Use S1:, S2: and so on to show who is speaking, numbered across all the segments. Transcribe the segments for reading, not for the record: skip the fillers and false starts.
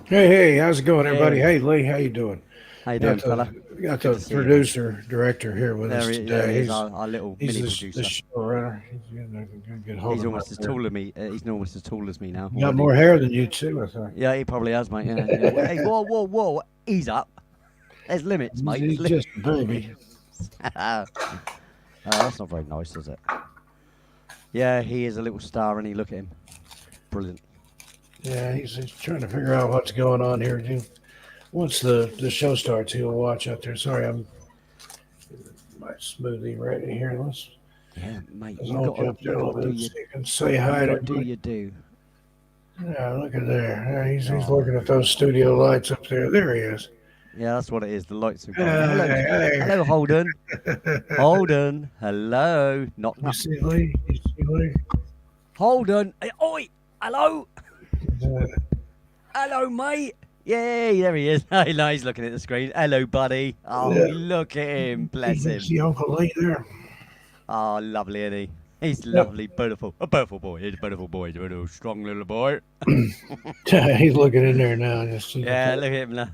S1: Hey, how's it going, everybody?
S2: Hey,
S1: Hey, Lee, how you doing?
S2: how you
S1: Got
S2: doing,
S1: the
S2: fella?
S1: got
S2: Good
S1: the
S2: to see you, mate.
S1: producer director here with us
S2: There he
S1: today.
S2: is,
S1: He's
S2: our little
S1: he's
S2: mini
S1: the
S2: producer.
S1: showrunner. He's gonna get hold
S2: He's
S1: of him
S2: almost
S1: up
S2: as
S1: there.
S2: tall as me. He's almost as tall as me now
S1: He got
S2: already.
S1: more hair than you too, I think.
S2: Yeah, he probably has, mate. Yeah. Hey, whoa, whoa, whoa! Ease up. There's limits,
S1: He's,
S2: mate.
S1: he's just a baby.
S2: That's not very nice, is it? Yeah, he is a little star, and he look at him, brilliant.
S1: Yeah, he's trying to figure out what's going on here. Once the show starts, he'll watch out there. Sorry, I'm my smoothie ready here.
S2: Yeah, mate.
S1: Let's hold you up
S2: You
S1: there a little
S2: gotta do
S1: bit
S2: your
S1: so you can say hi to everybody.
S2: your do.
S1: Yeah, look at there. Yeah, he's
S2: Oh,
S1: looking at those studio lights up there. There he is.
S2: yeah, that's what it is. The lights have gone.
S1: Hey,
S2: Hello, Holden.
S1: hey.
S2: Holden, hello. Knock,
S1: You
S2: knock.
S1: see Lee? You see Lee?
S2: Holden. Hey, oi, hello.
S1: Uh,
S2: Hello, mate. Yay, there he is. He's looking at the screen. Hello, buddy. Oh,
S1: yeah,
S2: look at him. Bless
S1: you
S2: him.
S1: see Uncle Lee there?
S2: Oh, lovely, isn't he? He's
S1: Yep.
S2: lovely, beautiful. A beautiful boy. He's a beautiful boy. He's a beautiful, strong little boy.
S1: He's looking in there now. Just see
S2: Yeah, look at him now.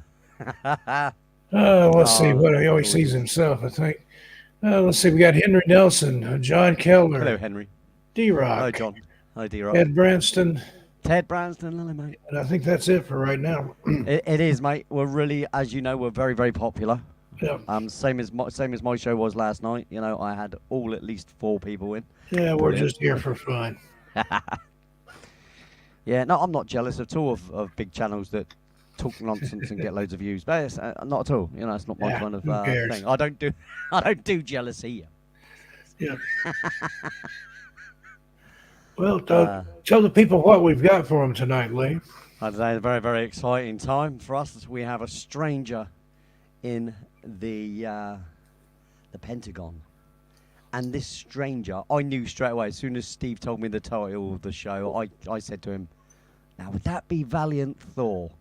S1: let's see
S2: Oh,
S1: what he always sees
S2: gorgeous.
S1: himself, I think. Let's see. We got Henry Nelson, John
S2: Hello,
S1: Keller,
S2: Henry.
S1: D
S2: Hello,
S1: Rock,
S2: John. Hi, D-Rock.
S1: Ed Branston,
S2: Ted Branston. Hello, mate.
S1: and I think that's it for right now.
S2: It is, mate. We're really, as you know, we're very, very popular.
S1: Yeah,
S2: Same as my show was last night. You know, I had all at least 4 people in.
S1: yeah, we're
S2: Brilliant.
S1: just here for fun.
S2: Yeah, no, I'm not jealous at all of big channels that talk nonsense and get loads of views. But it's, not at all. You know, it's not my
S1: Yeah,
S2: kind of
S1: who cares?
S2: thing. I don't do, I don't do jealousy.
S1: Yeah. Well,
S2: Uh,
S1: tell the people what we've got for them tonight, Lee.
S2: I'd say a very, very exciting time for us. We have a stranger in the Pentagon, and this stranger, I knew straight away as soon as Steve told me the title of the show. I said to him, "Now, would that be Valiant Thor?"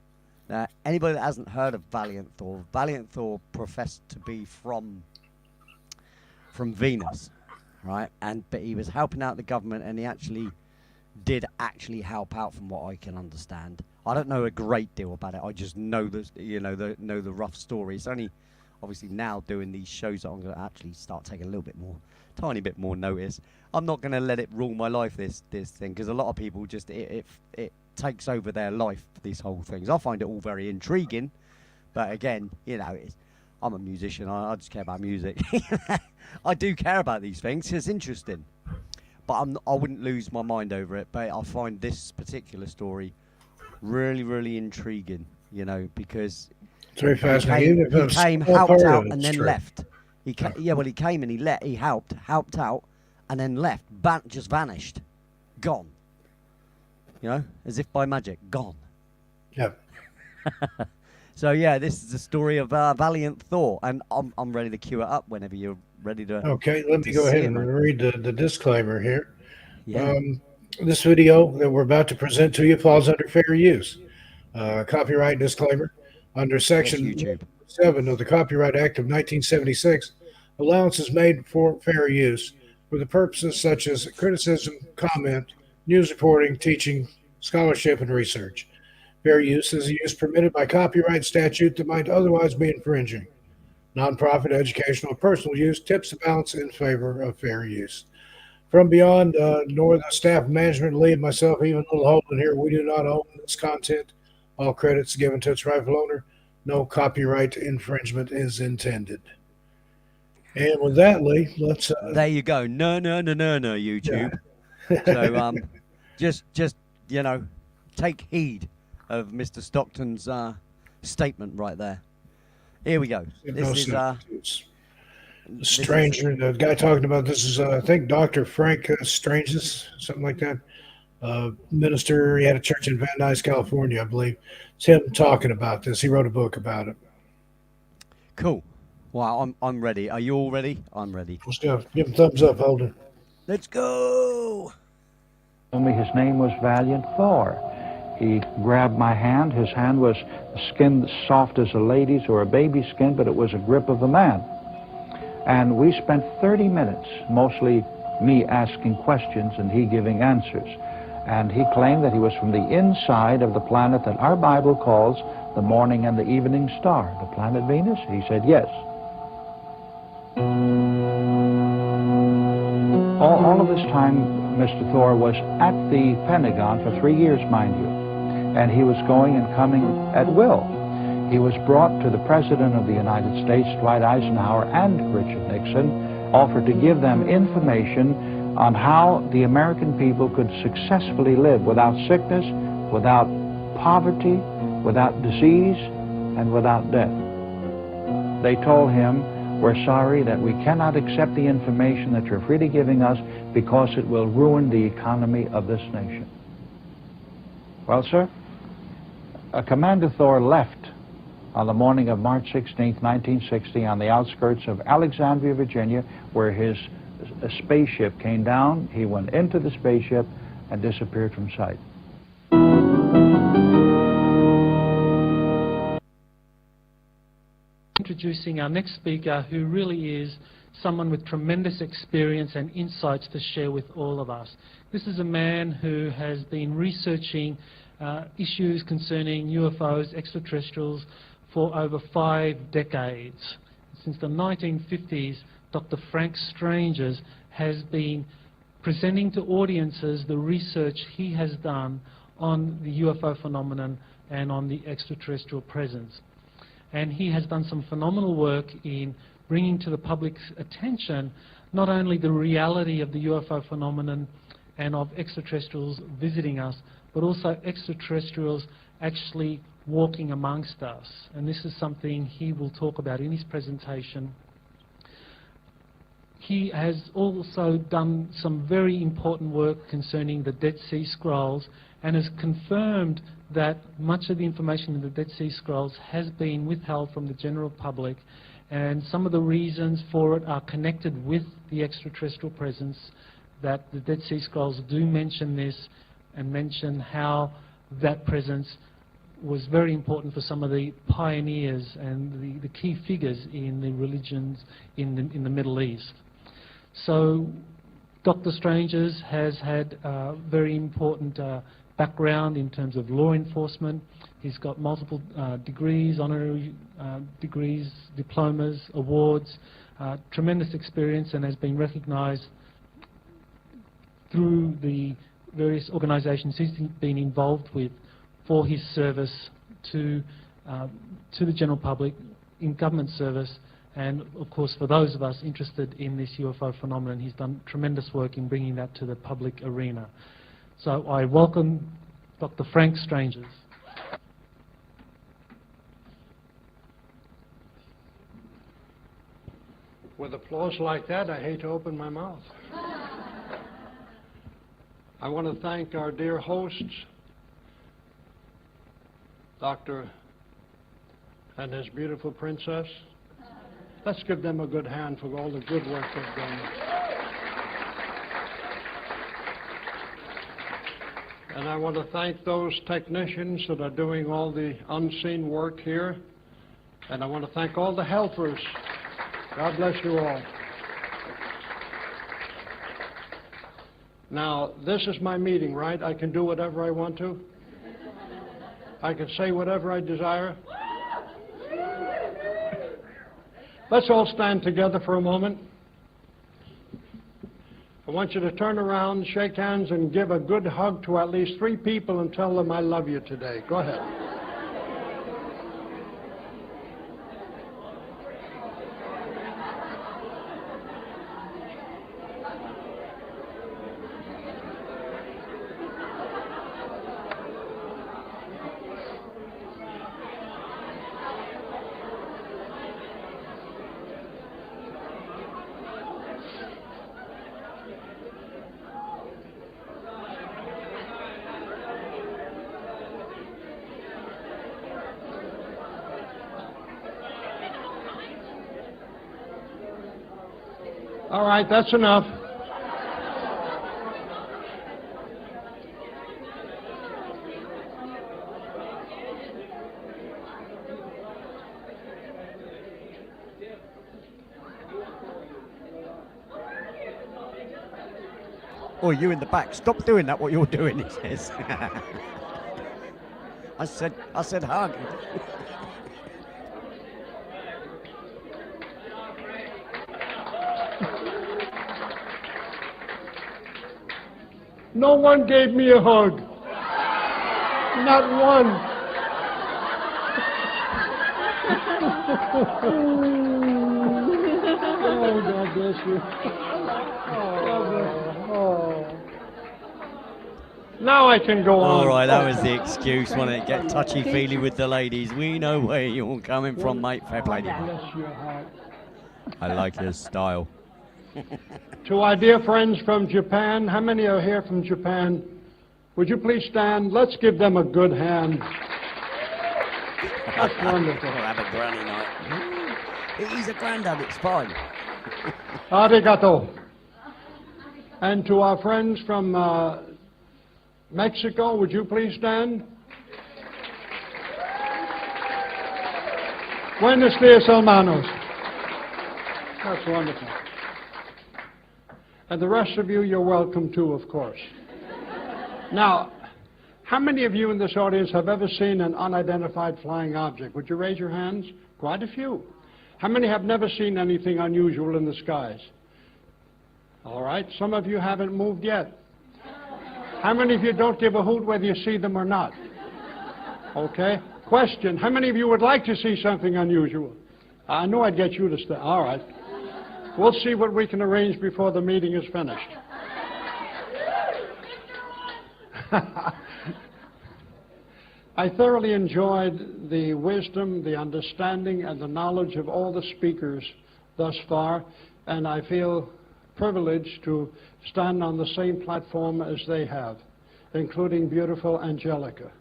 S2: Now, anybody that hasn't heard of Valiant Thor professed to be from Venus, right? But he was helping out the government, and he actually did help out, from what I can understand. I don't know a great deal about it. I just know the rough story. It's only obviously now doing these shows that I'm going to actually start taking a little bit more, tiny bit more notice. I'm not going to let it rule my life. This thing, because a lot of people just it takes over their life. These whole things. I find it all very intriguing, but again, I'm a musician. I just care about music. I do care about these things. It's interesting, but I wouldn't lose my mind over it. But I find this particular story really, really intriguing. Because
S1: It's very fascinating. Even if
S2: he
S1: a
S2: came,
S1: small
S2: helped
S1: part of
S2: out, and
S1: it's
S2: then
S1: true.
S2: left. He came and he helped out, and then left. Just vanished, gone. As if by magic, gone.
S1: Yeah.
S2: So yeah, this is the story of Valiant Thor, and I'm ready to cue it up whenever you're ready
S1: Okay, let me
S2: to
S1: go
S2: see
S1: ahead
S2: it,
S1: and
S2: mate.
S1: read the disclaimer here.
S2: Yeah,
S1: Um, this video that we're about to present to you falls under fair use. Copyright disclaimer. Under
S2: yes,
S1: Section
S2: YouTube.
S1: 7 of the Copyright Act of 1976, allowance is made for fair use for the purposes such as criticism, comment, news reporting, teaching, scholarship, and research. Fair use is a use permitted by copyright statute that might otherwise be infringing. Nonprofit, educational, or personal use tips the balance in favor of fair use. From beyond, nor the staff, management, lead, myself, even little Holden here, we do not own this content. All credits given to its rightful owner. No copyright infringement is intended. And with that, Lee, let's.
S2: There you go. No, no, no, no, no, YouTube.
S1: Yeah.
S2: So just take heed of Mr. Stockton's statement right there. Here we go.
S1: No
S2: This is
S1: substitutes. The
S2: this is
S1: stranger, the guy talking about this is, I think, Dr. Frank Stranges, something like that. Minister, he had a church in Van Nuys, California, I believe. It's him talking about this. He wrote a book about it.
S2: cool. Wow, I'm ready. Are you all ready? I'm ready.
S1: Let's go. Give him thumbs up, Holden.
S2: Let's go.
S3: Told me his name was Valiant Thor. He grabbed my hand. His hand was skin soft as a lady's or a baby's skin, but it was a grip of a man. And we spent 30 minutes, mostly me asking questions and he giving answers. And he claimed that he was from the inside of the planet that our Bible calls the morning and the evening star, the planet Venus. He said yes. All of this time, Mr. Thor was at the Pentagon for 3 years, mind you, and he was going and coming at will. He was brought to the President of the United States, Dwight Eisenhower, and Richard Nixon, offered to give them information on how the American people could successfully live without sickness, without poverty, without disease, and without death. They told him, "We're sorry that we cannot accept the information that you're freely giving us because it will ruin the economy of this nation." Well, sir, Commander Thor left on the morning of March 16, 1960, on the outskirts of Alexandria, Virginia, where his spaceship came down. He went into the spaceship and disappeared from sight.
S4: Introducing our next speaker, who really is someone with tremendous experience and insights to share with all of us. This is a man who has been researching issues concerning UFOs, extraterrestrials, for over 5 decades. Since the 1950s, Dr. Frank Strangers has been presenting to audiences the research he has done on the UFO phenomenon and on the extraterrestrial presence. And he has done some phenomenal work in bringing to the public's attention not only the reality of the UFO phenomenon and of extraterrestrials visiting us, but also extraterrestrials actually walking amongst us. And this is something he will talk about in his presentation. He has also done some very important work concerning the Dead Sea Scrolls and has confirmed that much of the information in the Dead Sea Scrolls has been withheld from the general public, and some of the reasons for it are connected with the extraterrestrial presence, that the Dead Sea Scrolls do mention this and mention how that presence was very important for some of the pioneers and the key figures in the religions in the Middle East. So Dr. Strangers has had a very important background in terms of law enforcement. He's got multiple degrees, honorary degrees, diplomas, awards, tremendous experience, and has been recognized through the various organizations he's been involved with for his service to the general public in government service, and of course for those of us interested in this UFO phenomenon. He's done tremendous work in bringing that to the public arena. So I welcome Dr. Frank Strangers.
S5: With applause like that, I hate to open my mouth. I want to thank our dear hosts, Doctor and his beautiful princess. Let's give them a good hand for all the good work they've done. And I want to thank those technicians that are doing all the unseen work here. And I want to thank all the helpers. God bless you all. Now, this is my meeting, right? I can do whatever I want to. I can say whatever I desire. Let's all stand together for a moment. I want you to turn around, shake hands, and give a good hug to at least 3 people and tell them I love you today. Go ahead. All right, that's enough.
S2: Oh, you in the back. Stop doing that, what you're doing, he says. I said hug.
S5: No one gave me a hug. Not one. Oh, God bless you. Oh. Now I can go on.
S2: All right, that was the excuse, wasn't it? Get touchy-feely with the ladies. We know where you're coming from, mate. Fair play to you.
S5: Bless your heart.
S2: I like your style.
S5: To our dear friends from Japan, how many are here from Japan? Would you please stand? Let's give them a good hand. That's wonderful.
S2: We'll have a granny night. He's a granddad, it's fine.
S5: Arigato. And to our friends from Mexico, would you please stand? Buenos dias, hermanos. That's wonderful. And the rest of you, you're welcome too, of course. Now, how many of you in this audience have ever seen an unidentified flying object? Would you raise your hands? Quite a few. How many have never seen anything unusual in the skies? All right, some of you haven't moved yet. How many of you don't give a hoot whether you see them or not? Okay. Question, how many of you would like to see something unusual? I knew I'd get you to stay. All right. We'll see what we can arrange before the meeting is finished. I thoroughly enjoyed the wisdom, the understanding, and the knowledge of all the speakers thus far, and I feel privileged to stand on the same platform as they have, including beautiful Angelica.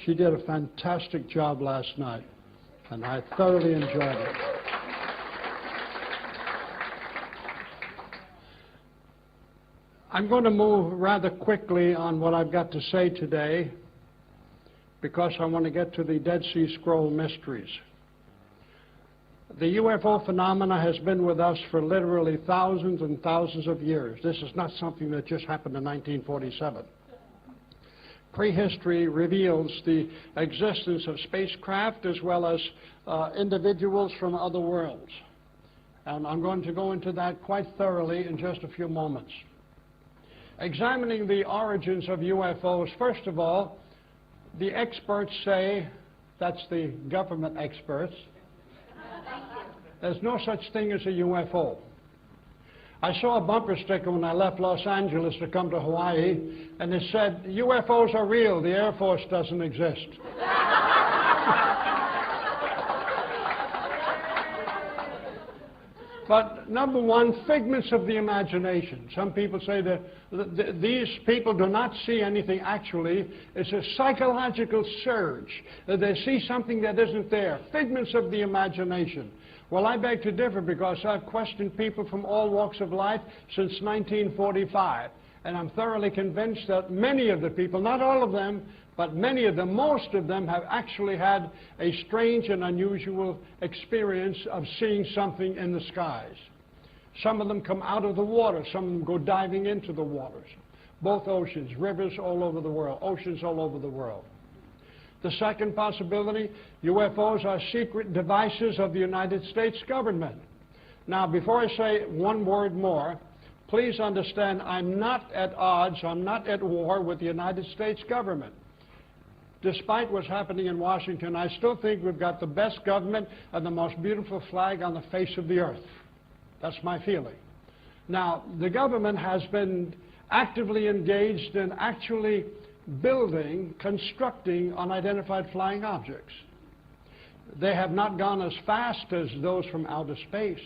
S5: She did a fantastic job last night, and I thoroughly enjoyed it. I'm going to move rather quickly on what I've got to say today because I want to get to the Dead Sea Scroll mysteries. The UFO phenomena has been with us for literally thousands and thousands of years. This is not something that just happened in 1947. Prehistory reveals the existence of spacecraft as well as individuals from other worlds. And I'm going to go into that quite thoroughly in just a few moments. Examining the origins of UFOs, first of all, the experts say, that's the government experts, there's no such thing as a UFO. I saw a bumper sticker when I left Los Angeles to come to Hawaii, and it said, UFOs are real, the Air Force doesn't exist. But number one, figments of the imagination. Some people say that these people do not see anything actually. It's a psychological surge. They see something that isn't there. Figments of the imagination. Well, I beg to differ because I've questioned people from all walks of life since 1945. And I'm thoroughly convinced that many of the people, not all of them, but many of them, most of them, have actually had a strange and unusual experience of seeing something in the skies. Some of them come out of the water. Some of them go diving into the waters. Both oceans, rivers all over the world, oceans all over the world. The second possibility, UFOs are secret devices of the United States government. Now, before I say one word more, please understand I'm not at odds, I'm not at war with the United States government. Despite what's happening in Washington, I still think we've got the best government and the most beautiful flag on the face of the earth. That's my feeling. Now, the government has been actively engaged in actually building, constructing unidentified flying objects. They have not gone as fast as those from outer space,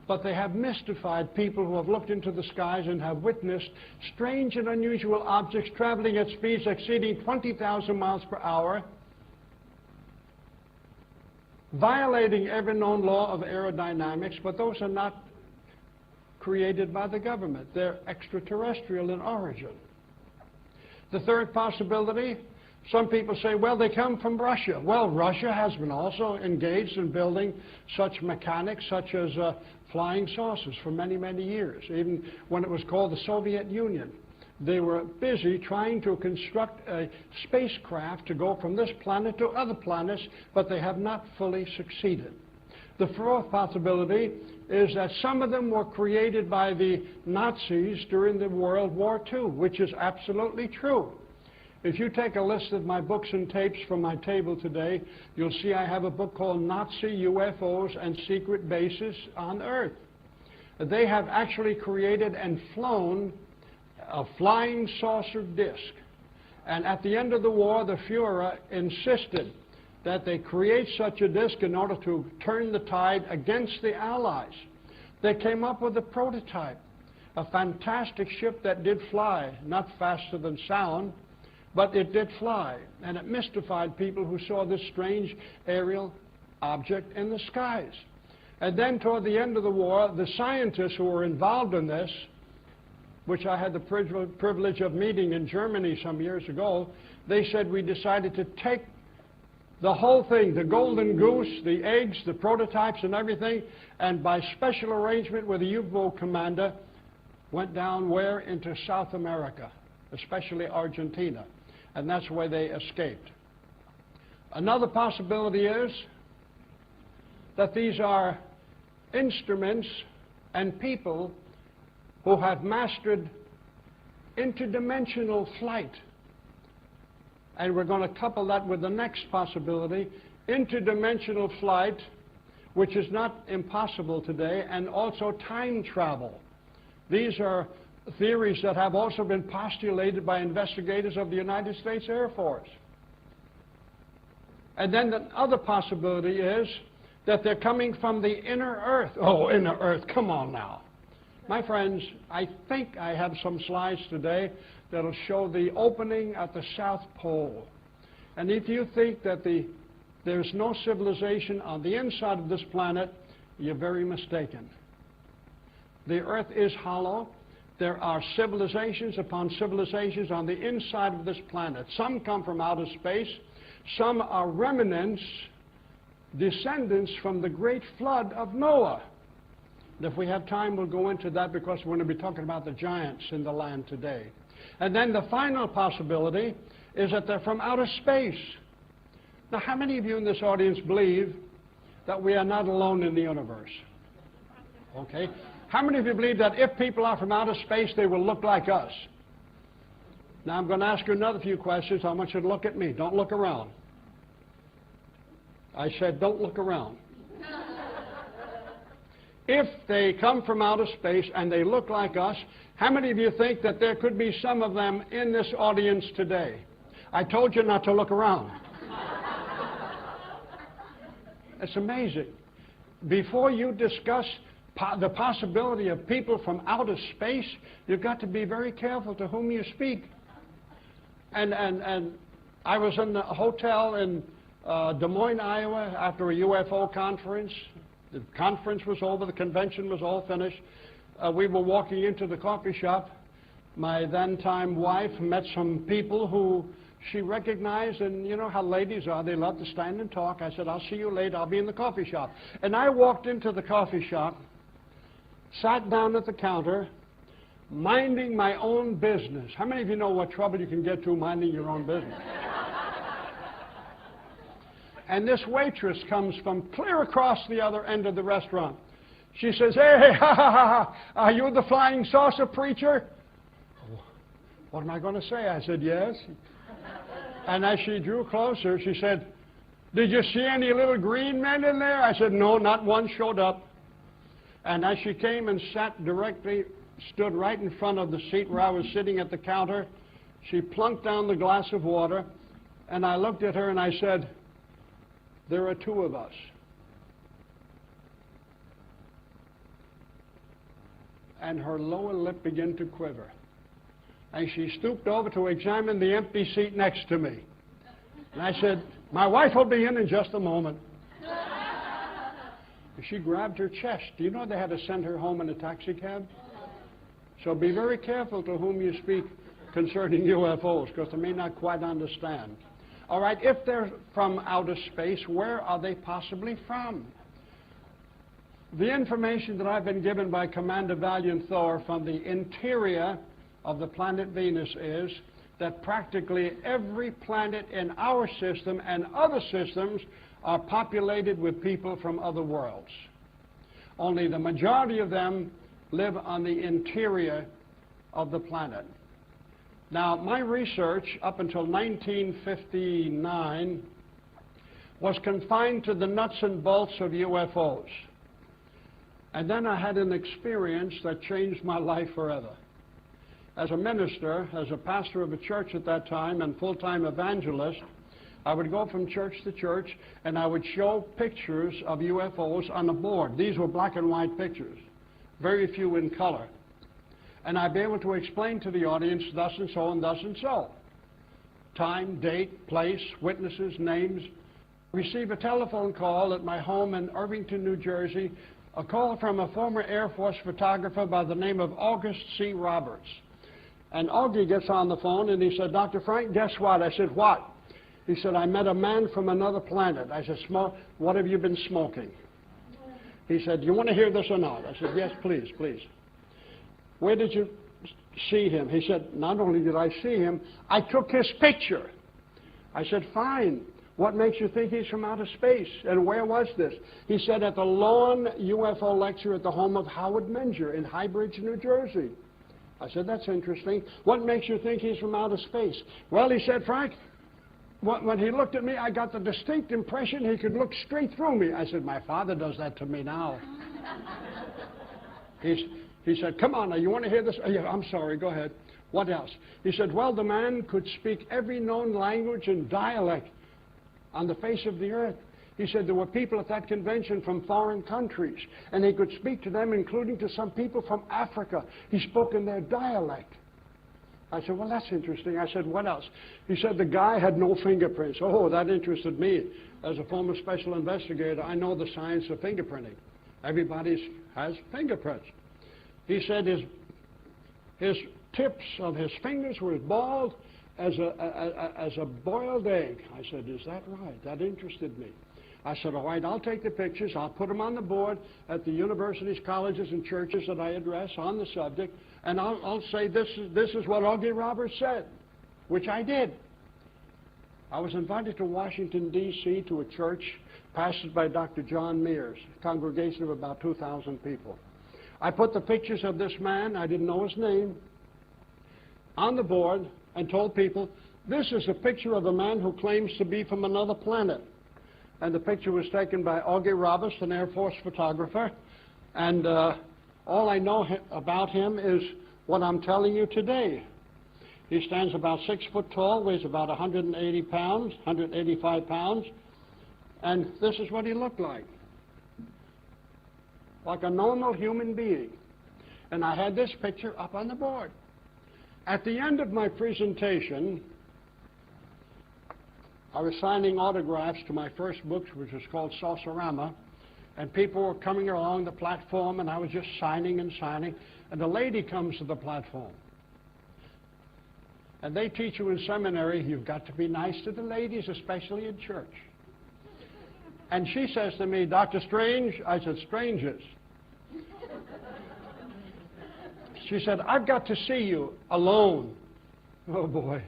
S5: but they have mystified people who have looked into the skies and have witnessed strange and unusual objects traveling at speeds exceeding 20,000 miles per hour, violating every known law of aerodynamics, but those are not created by the government. They're extraterrestrial in origin. The third possibility, Some people say, well, they come from Russia. Well, Russia has been also engaged in building such mechanics, such as flying saucers for many, many years. Even when it was called the Soviet Union, they were busy trying to construct a spacecraft to go from this planet to other planets, but they have not fully succeeded. The fourth possibility is that some of them were created by the Nazis during the World War II, which is absolutely true. If you take a list of my books and tapes from my table today, you'll see I have a book called Nazi UFOs and Secret Bases on Earth. They have actually created and flown a flying saucer disc. And at the end of the war, the Fuhrer insisted that they create such a disc in order to turn the tide against the Allies. They came up with a prototype, a fantastic ship that did fly, not faster than sound, but it did fly, and it mystified people who saw this strange aerial object in the skies. And then toward the end of the war, the scientists who were involved in this, which I had the privilege of meeting in Germany some years ago, they said we decided to take the whole thing, the golden goose, the eggs, the prototypes and everything, and by special arrangement with the U-boat commander, went down where? Into South America, especially Argentina. And that's where they escaped. Another possibility is that these are instruments and people who have mastered interdimensional flight. And we're going to couple that with the next possibility, interdimensional flight, which is not impossible today, and also time travel. These are theories that have also been postulated by investigators of the United States Air Force. And then the other possibility is that they're coming from the inner Earth. Oh, inner Earth, come on now. My friends, I think I have some slides today that'll show the opening at the South Pole. And if you think that there's no civilization on the inside of this planet, you're very mistaken. The Earth is hollow. There are civilizations upon civilizations on the inside of this planet. Some come from outer space. Some are remnants, descendants from the great flood of Noah. And if we have time, we'll go into that because we're going to be talking about the giants in the land today. And then the final possibility is that they're from outer space. Now, how many of you in this audience believe that we are not alone in the universe? Okay. How many of you believe that if people are from outer space, they will look like us? Now, I'm going to ask you another few questions. I want you to look at me. Don't look around. I said, don't look around. If they come from outer space and they look like us, how many of you think that there could be some of them in this audience today? I told you not to look around. It's amazing. Before you discuss the possibility of people from outer space, you've got to be very careful to whom you speak. And I was in a hotel in Des Moines, Iowa, after a UFO conference. The conference was over, the convention was all finished. We were walking into the coffee shop. My then-time wife met some people who she recognized, and you know how ladies are, they love to stand and talk. I said, I'll see you later, I'll be in the coffee shop. And I walked into the coffee shop, sat down at the counter, minding my own business. How many of you know what trouble you can get to minding your own business? And this waitress comes from clear across the other end of the restaurant. She says, hey, ha, ha, ha, are you the flying saucer preacher? What am I going to say? I said, yes. And as she drew closer, she said, did you see any little green men in there? I said, no, not one showed up. And as she came and stood right in front of the seat where I was sitting at the counter, she plunked down the glass of water, and I looked at her and I said, there are two of us. And her lower lip began to quiver. And she stooped over to examine the empty seat next to me. And I said, my wife will be in just a moment. She grabbed her chest. Do you know they had to send her home in a taxi cab? So be very careful to whom you speak concerning UFOs, because they may not quite understand. All right, if they're from outer space, where are they possibly from? The information that I've been given by Commander Valiant Thor from the interior of the planet Venus is that practically every planet in our system and other systems are populated with people from other worlds. Only the majority of them live on the interior of the planet. Now, my research up until 1959 was confined to the nuts and bolts of UFOs. And then I had an experience that changed my life forever. As a minister, as a pastor of a church at that time and full-time evangelist, I would go from church to church and I would show pictures of UFOs on the board. These were black and white pictures, very few in color. And I'd be able to explain to the audience thus and so and thus and so. Time, date, place, witnesses, names. Receive a telephone call at my home in Irvington, New Jersey, a call from a former Air Force photographer by the name of August C. Roberts. And Augie gets on the phone and he said, Dr. Frank, guess what? I said, what? He said, I met a man from another planet. I said, what have you been smoking? He said, do you want to hear this or not? I said, yes, please, please. Where did you see him? He said, not only did I see him, I took his picture. I said, fine. What makes you think he's from outer space? And where was this? He said, at the lawn UFO lecture at the home of Howard Menger in Highbridge, New Jersey. I said, that's interesting. What makes you think he's from outer space? Well, he said, Frank, when he looked at me, I got the distinct impression he could look straight through me. I said, my father does that to me now. He said, come on, now, you want to hear this? Oh, yeah, I'm sorry, go ahead. What else? He said, well, the man could speak every known language and dialect on the face of the earth. He said there were people at that convention from foreign countries, and he could speak to them, including to some people from Africa. He spoke in their dialect. I said, well, that's interesting. I said, what else? He said the guy had no fingerprints. Oh, that interested me. As a former special investigator, I know the science of fingerprinting. Everybody has fingerprints. He said his tips of his fingers were as bald as a boiled egg. I said, is that right? That interested me. I said, all right, I'll take the pictures. I'll put them on the board at the universities, colleges, and churches that I address on the subject, and I'll say this is what Augie Roberts said, which I did. I was invited to Washington, D.C. to a church pastored by Dr. John Mears, a congregation of about 2,000 people. I put the pictures of this man, I didn't know his name, on the board and told people, this is a picture of a man who claims to be from another planet. And the picture was taken by Augie Roberts, an Air Force photographer. And all I know about him is what I'm telling you today. He stands about 6 foot tall, weighs about 180 pounds, 185 pounds. And this is what he looked like a normal human being. And I had this picture up on the board. At the end of my presentation, I was signing autographs to my first book, which was called Saucerama, and people were coming along the platform, and I was just signing and signing, and a lady comes to the platform. And they teach you in seminary, you've got to be nice to the ladies, especially in church. And she says to me, Dr. Strange? I said, Strangers. She said, I've got to see you alone. Oh, boy.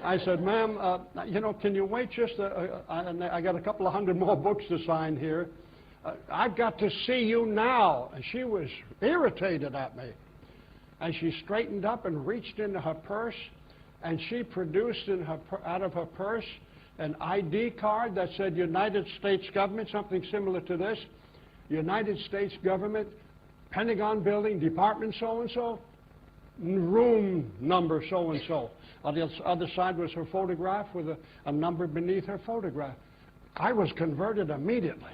S5: I said, ma'am, you know, can you wait just I got a couple of hundred more books to sign here. I've got to see you now. And she was irritated at me. And she straightened up and reached into her purse, and she produced out of her purse an ID card that said United States Government, something similar to this, United States Government, Pentagon Building, Department so-and-so, room number so-and-so. On the other side was her photograph with a number beneath her photograph. I was converted immediately.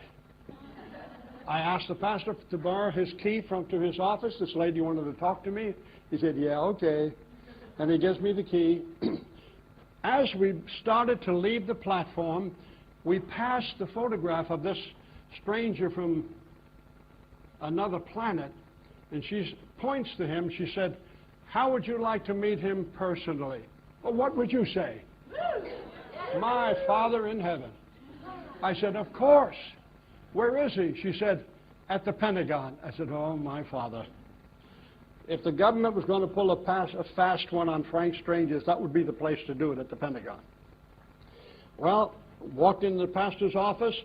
S5: I asked the pastor to borrow his key to his office. This lady wanted to talk to me. He said, yeah, okay. And he gives me the key. As we started to leave the platform, we passed the photograph of this stranger from another planet, and she points to him. She said, how would you like to meet him personally? Well, what would you say? My Father in heaven. I said, of course. Where is he? She said, at the Pentagon. I said, oh, my Father. If the government was going to pull a fast one on Frank Strangers, that would be the place to do it, at the Pentagon. Well, walked into the pastor's office.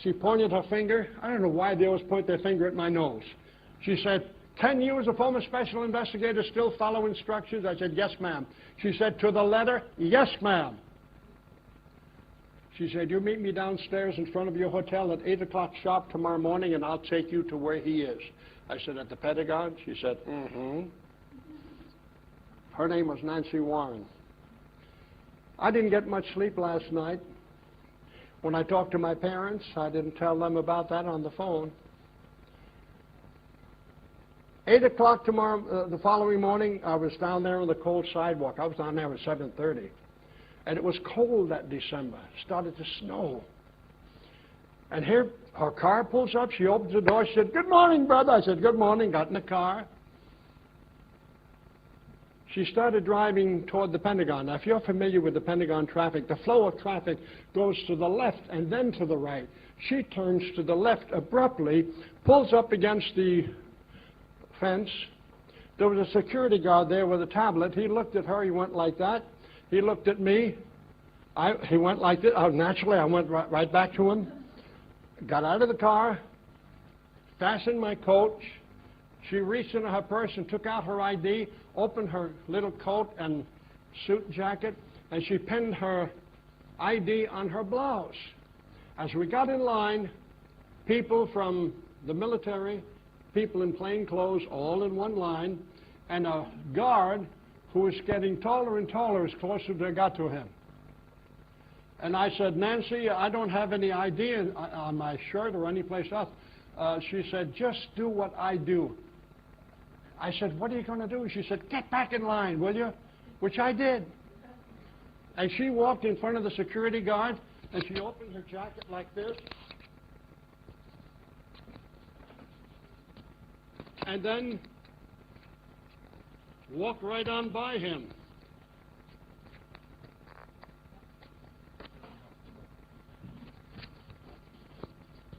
S5: She pointed her finger. I don't know why they always point their finger at my nose. She said, can you, as a former special investigator, still follow instructions? I said, yes, ma'am. She said, to the letter, yes, ma'am. She said, you meet me downstairs in front of your hotel at 8 o'clock sharp tomorrow morning, and I'll take you to where he is. I said, at the Pentagon? She said, mm-hmm. Her name was Nancy Warren. I didn't get much sleep last night. When I talked to my parents, I didn't tell them about that on the phone. 8 o'clock tomorrow, the following morning, I was down there on the cold sidewalk. I was down there at 7:30. And it was cold that December. It started to snow. And here, her car pulls up. She opens the door. She said, good morning, brother. I said, good morning. Got in the car. She started driving toward the Pentagon. Now, if you're familiar with the Pentagon traffic, the flow of traffic goes to the left and then to the right. She turns to the left abruptly, pulls up against the fence. There was a security guard there with a tablet. He looked at her. He went like that. He looked at me. He went like this. Naturally, I went right back to him. Got out of the car, fastened my coat. She reached into her purse and took out her ID, opened her little coat and suit jacket, and she pinned her ID on her blouse. As we got in line, people from the military, people in plain clothes, all in one line, and a guard who was getting taller and taller as closer as I got to him. And I said, Nancy, I don't have any ID on my shirt or anyplace else. She said, just do what I do. I said, what are you going to do? She said, get back in line, will you? Which I did. And she walked in front of the security guard, and she opened her jacket like this. And then walked right on by him.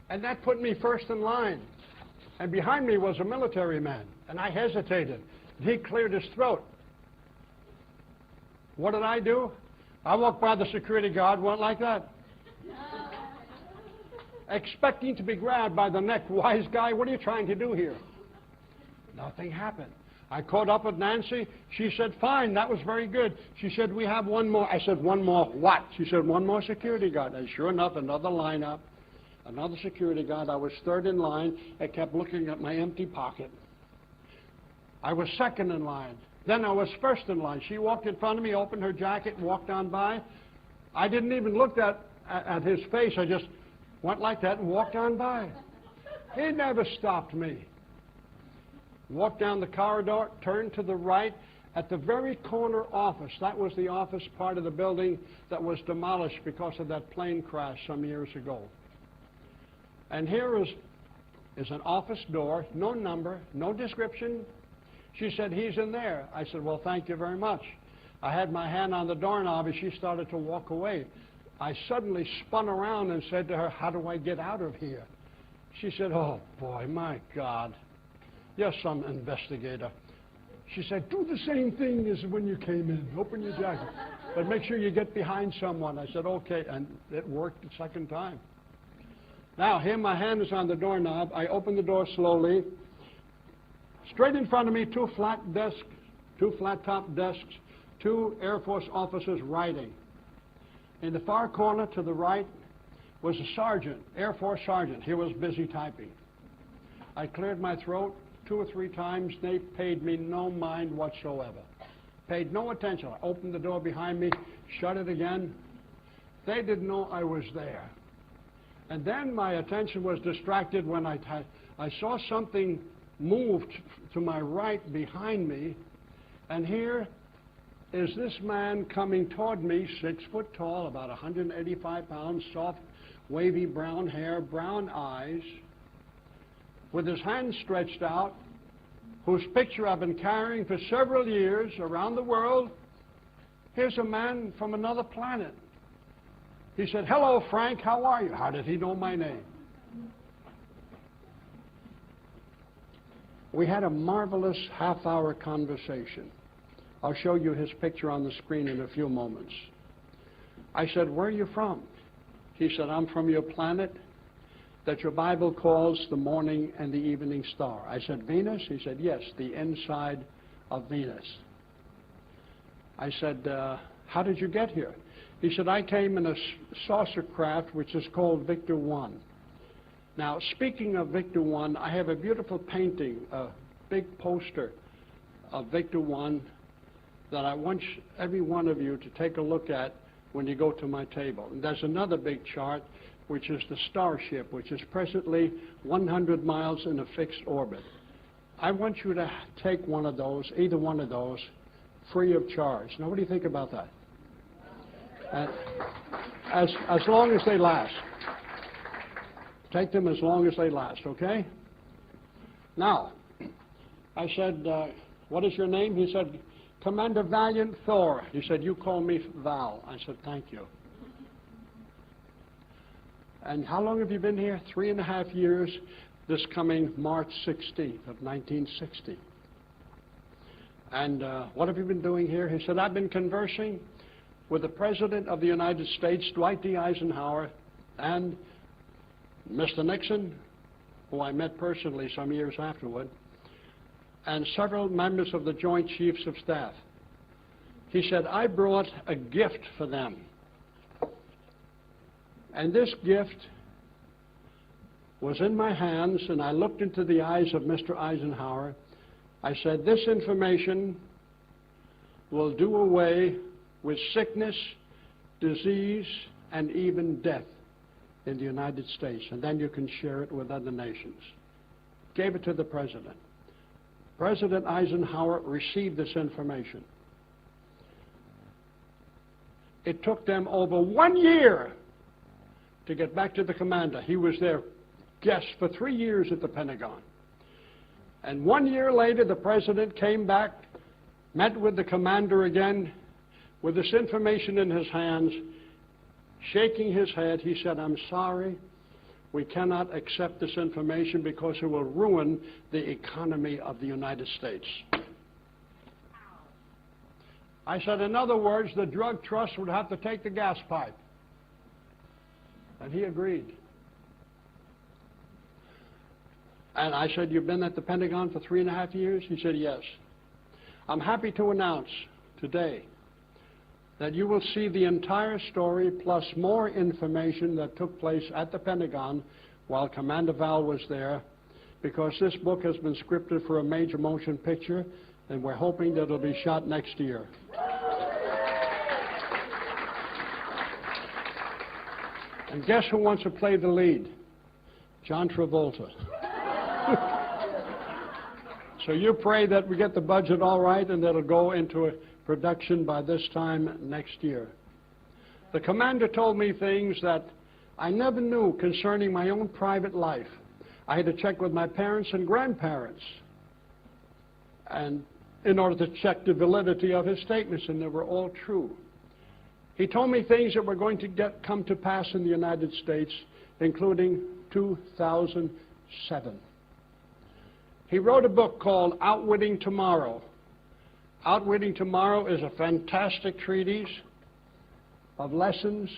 S5: And that put me first in line. And behind me was a military man. And I hesitated. He cleared his throat. What did I do? I walked by the security guard, went like that. Expecting to be grabbed by the neck. Wise guy, what are you trying to do here? Nothing happened. I caught up with Nancy. She said, fine, that was very good. She said, we have one more. I said, one more what? She said, one more security guard. And sure enough, another lineup, another security guard. I was third in line. I kept looking at my empty pocket. I was second in line. Then I was first in line. She walked in front of me, opened her jacket, and walked on by. I didn't even look at his face. I just went like that and walked on by. He never stopped me. Walked down the corridor, turned to the right. At the very corner office, that was the office part of the building that was demolished because of that plane crash some years ago. And here is an office door, no number, no description. She said, he's in there. I said, well, thank you very much. I had my hand on the doorknob and she started to walk away. I suddenly spun around and said to her, how do I get out of here? She said, oh, boy, my God. You're some investigator. She said, do the same thing as when you came in. Open your jacket. But make sure you get behind someone. I said, okay. And it worked the second time. Now, here my hand is on the doorknob. I open the door slowly. Straight in front of me, two flat top desks, two Air Force officers writing. In the far corner to the right was a sergeant, Air Force sergeant. He was busy typing. I cleared my throat 2 or 3 times. They paid me no mind whatsoever. Paid no attention. I opened the door behind me, shut it again. They didn't know I was there. And then my attention was distracted when I saw something moved to my right behind me, and here is this man coming toward me, 6 foot tall, about 185 pounds, soft, wavy brown hair, brown eyes, with his hand stretched out, whose picture I've been carrying for several years around the world. Here's a man from another planet. He said, "Hello, Frank, how are you?" How did he know my name? We had a marvelous half-hour conversation. I'll show you his picture on the screen in a few moments. I said, "Where are you from?" He said, "I'm from your planet that your Bible calls the morning and the evening star." I said, "Venus?" He said, "Yes, the inside of Venus." I said, "How did you get here?" He said, "I came in a saucer craft which is called Victor 1. Now, speaking of Victor 1, I have a beautiful painting, a big poster of Victor 1 that I want every one of you to take a look at when you go to my table. And there's another big chart, which is the Starship, which is presently 100 miles in a fixed orbit. I want you to take one of those, either one of those, free of charge. Now, what do you think about that? As long as they last. Take them as long as they last, okay? Now, I said, "What is your name?" He said, "Commander Valiant Thor." He said, "You call me Val." I said, "Thank you." And how long have you been here? 3.5 years, this coming March 16th of 1960. And what have you been doing here? He said, "I've been conversing with the President of the United States, Dwight D. Eisenhower, and Mr. Nixon, who I met personally some years afterward, and several members of the Joint Chiefs of Staff." He said, "I brought a gift for them. And this gift was in my hands, and I looked into the eyes of Mr. Eisenhower. I said, this information will do away with sickness, disease, and even death in the United States, and then you can share it with other nations." Gave it to the President. President Eisenhower received this information. It took them over 1 year to get back to the commander. He was their guest for 3 years at the Pentagon. And 1 year later, the President came back, met with the commander again, with this information in his hands, shaking his head. He said, "I'm sorry, we cannot accept this information because it will ruin the economy of the United States." I said, "In other words, the drug trust would have to take the gas pipe." And he agreed. And I said, "You've been at the Pentagon for 3.5 years?" He said, "Yes." I'm happy to announce today that you will see the entire story plus more information that took place at the Pentagon while Commander Val was there, because this book has been scripted for a major motion picture, and we're hoping that it'll be shot next year. And guess who wants to play the lead? John Travolta. So you pray that we get the budget all right and that it'll go into a production by this time next year. The commander told me things that I never knew concerning my own private life. I had to check with my parents and grandparents, and in order to check the validity of his statements, and they were all true. He told me things that were going to come to pass in the United States, including 2007. He wrote a book called Outwitting Tomorrow. Outwitting Tomorrow is a fantastic treatise of lessons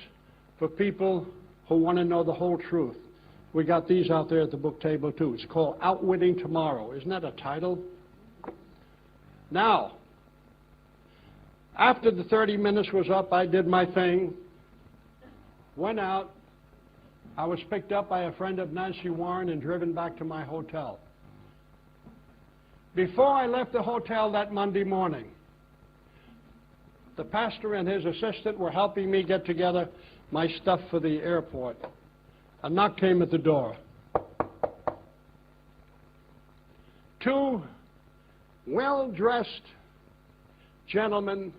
S5: for people who want to know the whole truth. We got these out there at the book table too. It's called Outwitting Tomorrow. Isn't that a title? Now, after the 30 minutes was up, I did my thing, went out. I was picked up by a friend of Nancy Warren and driven back to my hotel. Before I left the hotel that Monday morning, the pastor and his assistant were helping me get together my stuff for the airport. A knock came at the door. Two well-dressed gentlemen,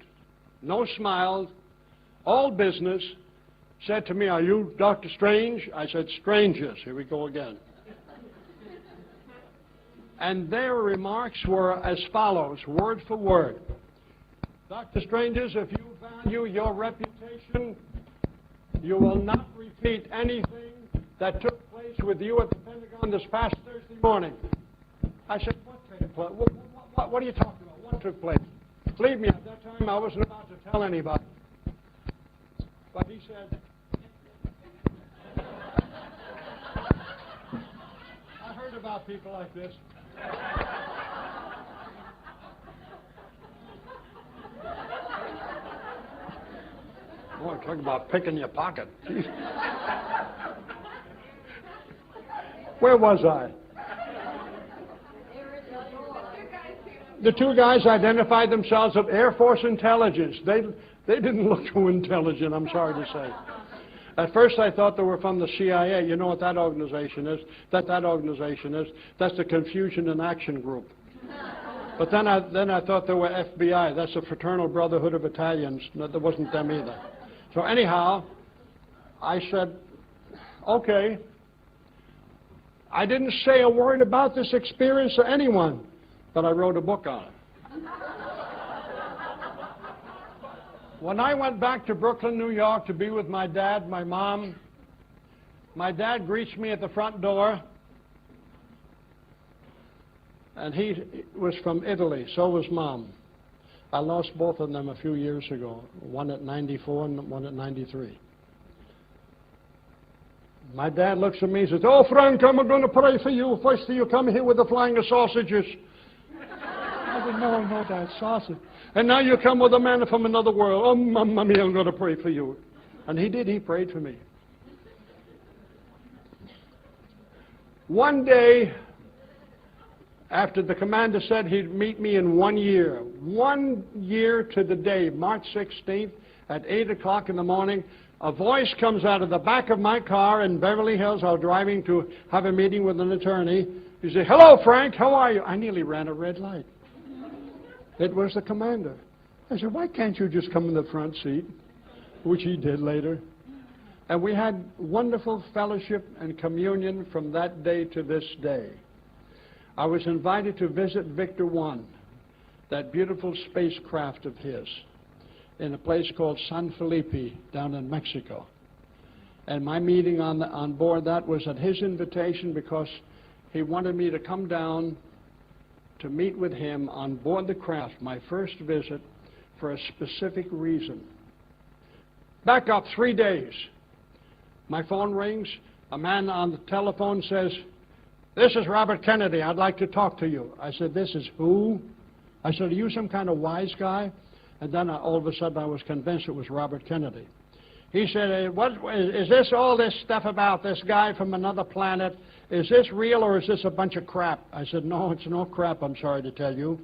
S5: no smiles, all business, said to me, "Are you Dr. Strange?" I said, "Strangers." Here we go again. And their remarks were as follows, word for word. "Dr. Strangers, if you value your reputation you will not repeat anything that took place with you at the Pentagon this past Thursday morning. I said, what took place? What are you talking about? What took place? Believe me, at that time I wasn't about to tell anybody. But he said, I heard about people like this. Boy, talk about picking your pocket. Where was I? The two guys identified themselves as Air Force intelligence. They didn't look too intelligent, I'm sorry to say. At first I thought they were from the CIA. You know what that organization is? That's the Confusion in Action Group. But then I thought they were FBI. That's the Fraternal Brotherhood of Italians. No, that wasn't them either. So anyhow, I said, okay. I didn't say a word about this experience to anyone, but I wrote a book on it. When I went back to Brooklyn, New York to be with my dad, my mom, my dad greets me at the front door, and he was from Italy, so was Mom. I lost both of them a few years ago, one at 94 and one at 93. My dad looks at me and says, oh, Frank, I'm going to pray for you. First you come here with the flying of sausages. I said, no, Dad, sausage. And now you come with a man from another world. Oh, Mamma mia, I'm going to pray for you. And he did. He prayed for me. One day, after the commander said he'd meet me in 1 year, 1 year to the day, March 16th, at 8 o'clock in the morning, a voice comes out of the back of my car in Beverly Hills. I was driving to have a meeting with an attorney. He said, hello, Frank, how are you? I nearly ran a red light. It was the commander. I said, why can't you just come in the front seat? Which he did later. And we had wonderful fellowship and communion from that day to this day. I was invited to visit Victor 1, that beautiful spacecraft of his, in a place called San Felipe down in Mexico. And my meeting on board that was at his invitation because he wanted me to come down to meet with him on board the craft, my first visit, for a specific reason. Back up 3 days. My phone rings. A man on the telephone says, this is Robert Kennedy. I'd like to talk to you. I said, this is who? I said, are you some kind of wise guy? And then all of a sudden I was convinced it was Robert Kennedy. He said, what, is this all this stuff about this guy from another planet? Is this real or is this a bunch of crap? I said, no, it's no crap, I'm sorry to tell you.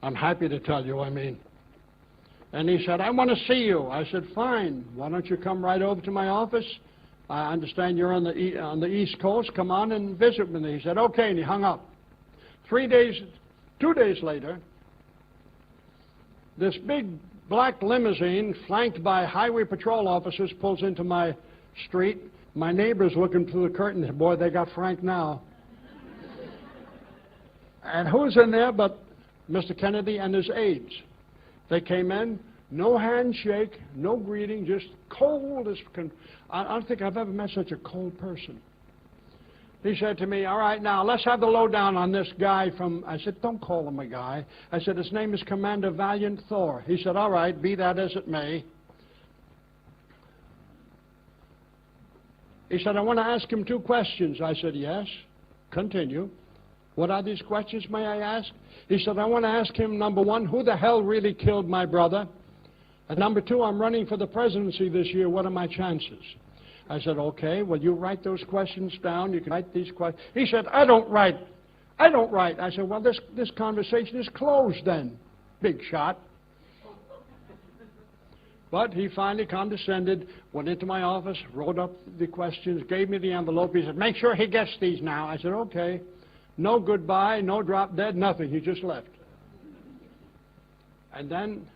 S5: I'm happy to tell you, I mean. And he said, I want to see you. I said, fine. Why don't you come right over to my office? I understand you're on the East Coast. Come on and visit with me. He said, okay, and he hung up. 2 days later, this big black limousine flanked by highway patrol officers pulls into my street. My neighbor's looking through the curtain. Boy, they got Frank now. And who's in there but Mr. Kennedy and his aides? They came in, no handshake, no greeting, just cold as I don't think I've ever met such a cold person. He said to me, all right, now let's have the lowdown on this guy from, I said, don't call him a guy. I said, his name is Commander Valiant Thor. He said, all right, be that as it may. He said, I want to ask him 2 questions. I said, yes, continue. What are these questions, may I ask? He said, I want to ask him, number 1, who the hell really killed my brother? And number 2, I'm running for the presidency this year. What are my chances? I said, okay, well, you write those questions down. You can write these questions. He said, I don't write. I said, well, this conversation is closed then, big shot. But he finally condescended, went into my office, wrote up the questions, gave me the envelope. He said, make sure he gets these now. I said, okay. No goodbye, no drop dead, nothing. He just left. And then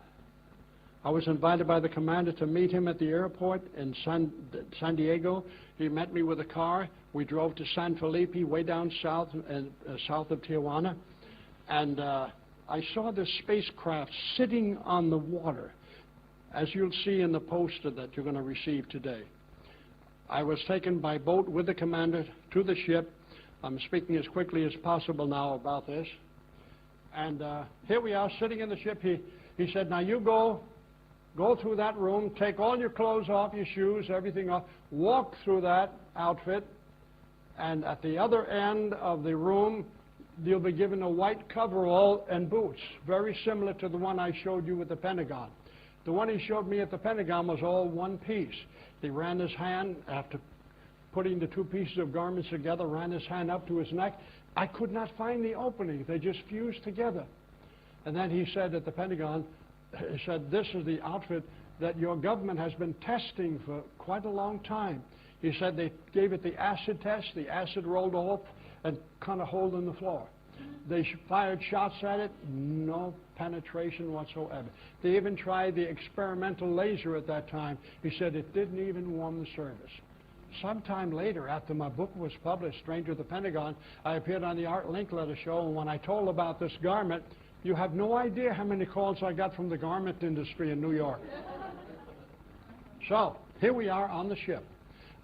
S5: I was invited by the commander to meet him at the airport in San Diego. He met me with a car. We drove to San Felipe, way down south, south of Tijuana. And I saw this spacecraft sitting on the water, as you'll see in the poster that you're going to receive today. I was taken by boat with the commander to the ship. I'm speaking as quickly as possible now about this. And here we are sitting in the ship. He said, now you go through that room, take all your clothes off, your shoes, everything off, walk through that outfit, and at the other end of the room, you'll be given a white coverall and boots, very similar to the one I showed you at the Pentagon. The one he showed me at the Pentagon was all one piece. He ran his hand, after putting the two pieces of garments together, ran his hand up to his neck. I could not find the opening. They just fused together. And then he said at the Pentagon, he said, this is the outfit that your government has been testing for quite a long time. He said they gave it the acid test. The acid rolled off and cut a hole in the floor. They fired shots at it, no penetration whatsoever. They even tried the experimental laser at that time. He said it didn't even warm the surface. Sometime later, after my book was published, Stranger at the Pentagon, I appeared on the Art Linkletter show, and when I told about this garment, you have no idea how many calls I got from the garment industry in New York. So, here we are on the ship.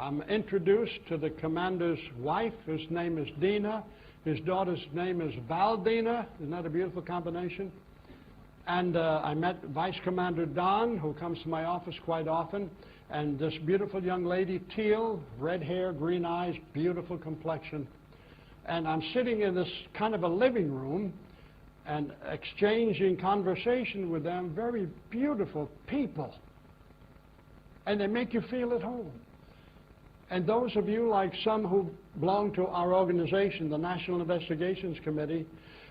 S5: I'm introduced to the commander's wife. His name is Dina. His daughter's name is Valdina. Isn't that a beautiful combination? And I met Vice Commander Don, who comes to my office quite often, and this beautiful young lady, Teal, red hair, green eyes, beautiful complexion. And I'm sitting in this kind of a living room and exchanging conversation with them, very beautiful people. And they make you feel at home. And those of you, like some who belong to our organization, the National Investigations Committee,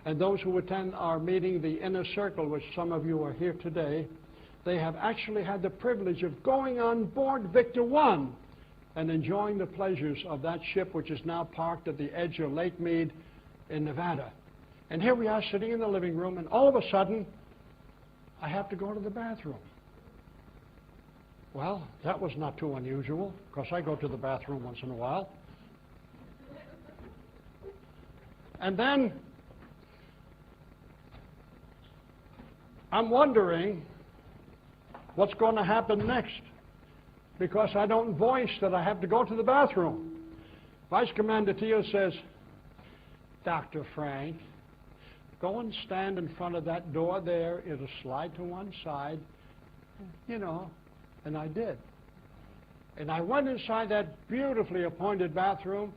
S5: and those who attend our meeting, the Inner Circle, which some of you are here today, they have actually had the privilege of going on board Victor I and enjoying the pleasures of that ship, which is now parked at the edge of Lake Mead in Nevada. And here we are sitting in the living room, and all of a sudden, I have to go to the bathroom. Well, that was not too unusual, because I go to the bathroom once in a while. And then I'm wondering what's going to happen next, because I don't voice that I have to go to the bathroom. Vice Commander Teal says, Dr. Frank, go and stand in front of that door there. It'll slide to one side, you know. And I did. And I went inside that beautifully appointed bathroom.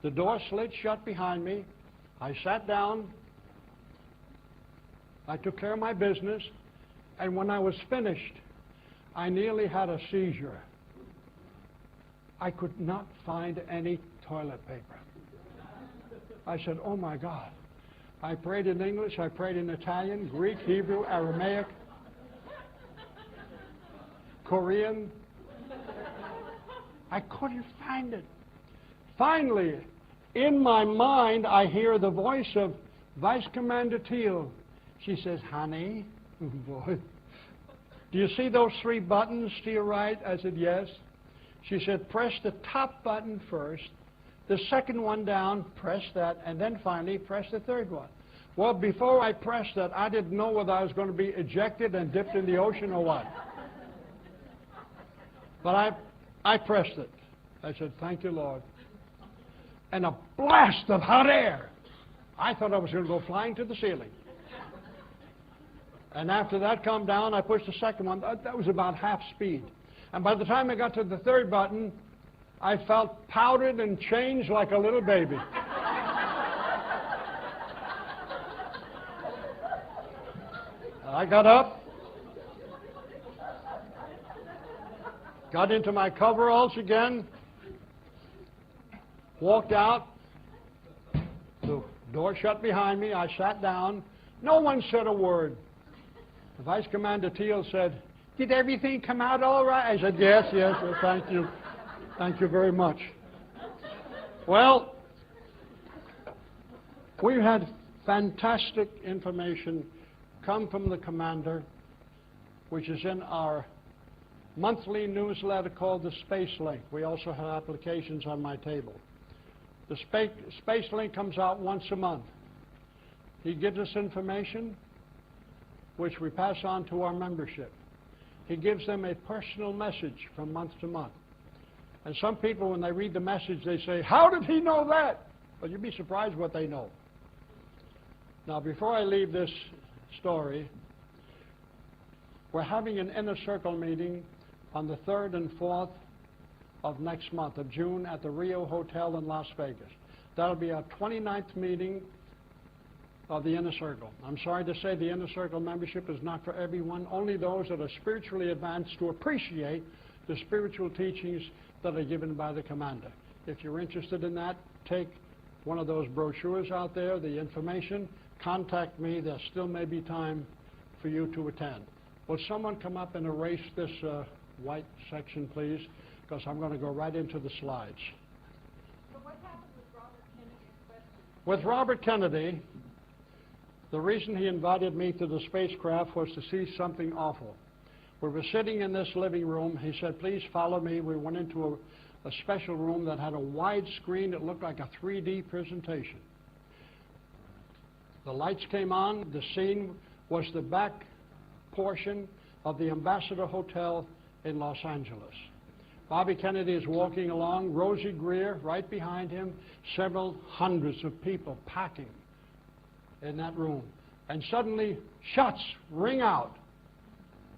S5: The door slid shut behind me. I sat down. I took care of my business. And when I was finished, I nearly had a seizure. I could not find any toilet paper. I said, oh my God. I prayed in English, I prayed in Italian, Greek, Hebrew, Aramaic, Korean. I couldn't find it. Finally, in my mind, I hear the voice of Vice Commander Teal. She says, honey, boy, do you see those three buttons to your right? I said, yes. She said, press the top button first, the second one down, press that, and then finally press the third one. Well, before I pressed that, I didn't know whether I was going to be ejected and dipped in the ocean or what. But I pressed it. I said, thank you, Lord. And a blast of hot air. I thought I was going to go flying to the ceiling. And after that come down, I pushed the second one. That was about half speed. And by the time I got to the third button, I felt powdered and changed like a little baby. I got up, got into my coveralls again, walked out, the door shut behind me, I sat down. No one said a word. The Vice Commander Teal said, did everything come out all right? I said, yes, thank you. Thank you very much. Well, we've had fantastic information come from the commander, which is in our monthly newsletter called the Space Link. We also have applications on my table. The Space Link comes out once a month. He gives us information which we pass on to our membership. He gives them a personal message from month to month. And some people, when they read the message, they say, how did he know that? Well, you'd be surprised what they know. Now, before I leave this story, we're having an inner circle meeting on the 3rd and 4th of next month, of June, at the Rio Hotel in Las Vegas. That'll be our 29th meeting of the Inner Circle. I'm sorry to say the Inner Circle membership is not for everyone, only those that are spiritually advanced to appreciate the spiritual teachings that are given by the commander. If you're interested in that, take one of those brochures out there, the information, contact me. There still may be time for you to attend. Will someone come up and erase this white section, please? Because I'm going to go right into the slides.
S6: So what happened with Robert Kennedy's question?
S5: With Robert Kennedy, the reason he invited me to the spacecraft was to see something awful. We were sitting in this living room. He said, please follow me. We went into a special room that had a wide screen that looked like a 3D presentation. The lights came on. The scene was the back portion of the Ambassador Hotel in Los Angeles. Bobby Kennedy is walking along, Rosie Greer right behind him, several hundreds of people packing in that room. And suddenly, shots ring out.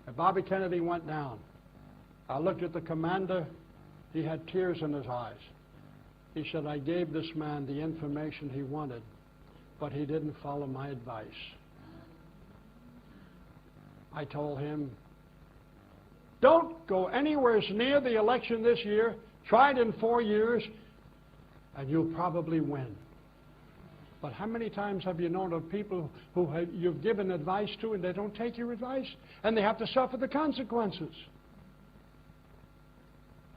S5: And Bobby Kennedy went down. I looked at the commander. He had tears in his eyes. He said, I gave this man the information he wanted, but he didn't follow my advice. I told him, don't go anywhere near the election this year. Try it in 4 years, and you'll probably win. But how many times have you known of people who you've given advice to and they don't take your advice, and they have to suffer the consequences?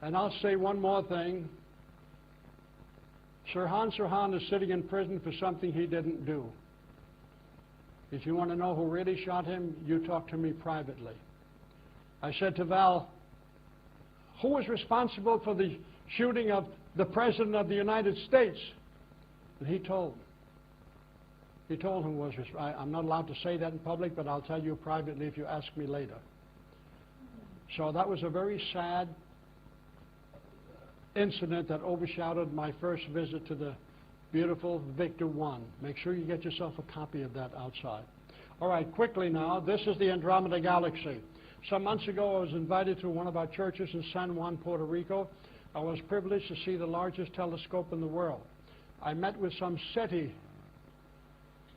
S5: And I'll say one more thing. Sirhan Sirhan is sitting in prison for something he didn't do. If you want to know who really shot him, you talk to me privately. I said to Val, who was responsible for the shooting of the President of the United States? And he told. He told who was responsible. I'm not allowed to say that in public, but I'll tell you privately if you ask me later. So that was a very sad incident that overshadowed my first visit to the beautiful Victor 1. Make sure you get yourself a copy of that outside. All right, quickly now, this is the Andromeda Galaxy. Some months ago, I was invited to one of our churches in San Juan, Puerto Rico. I was privileged to see the largest telescope in the world. I met with some SETI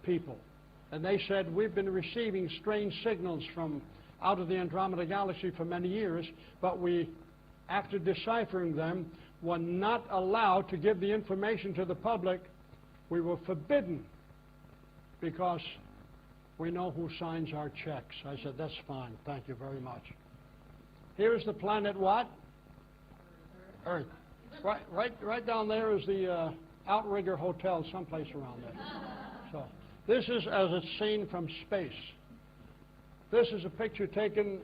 S5: people, and they said, we've been receiving strange signals from out of the Andromeda Galaxy for many years, but we, after deciphering them, were not allowed to give the information to the public. We were forbidden because we know who signs our checks. I said, that's fine. Thank you very much. Here's the planet what? Earth. Right down there is the Outrigger Hotel, someplace around there. So this is as it's seen from space. This is a picture taken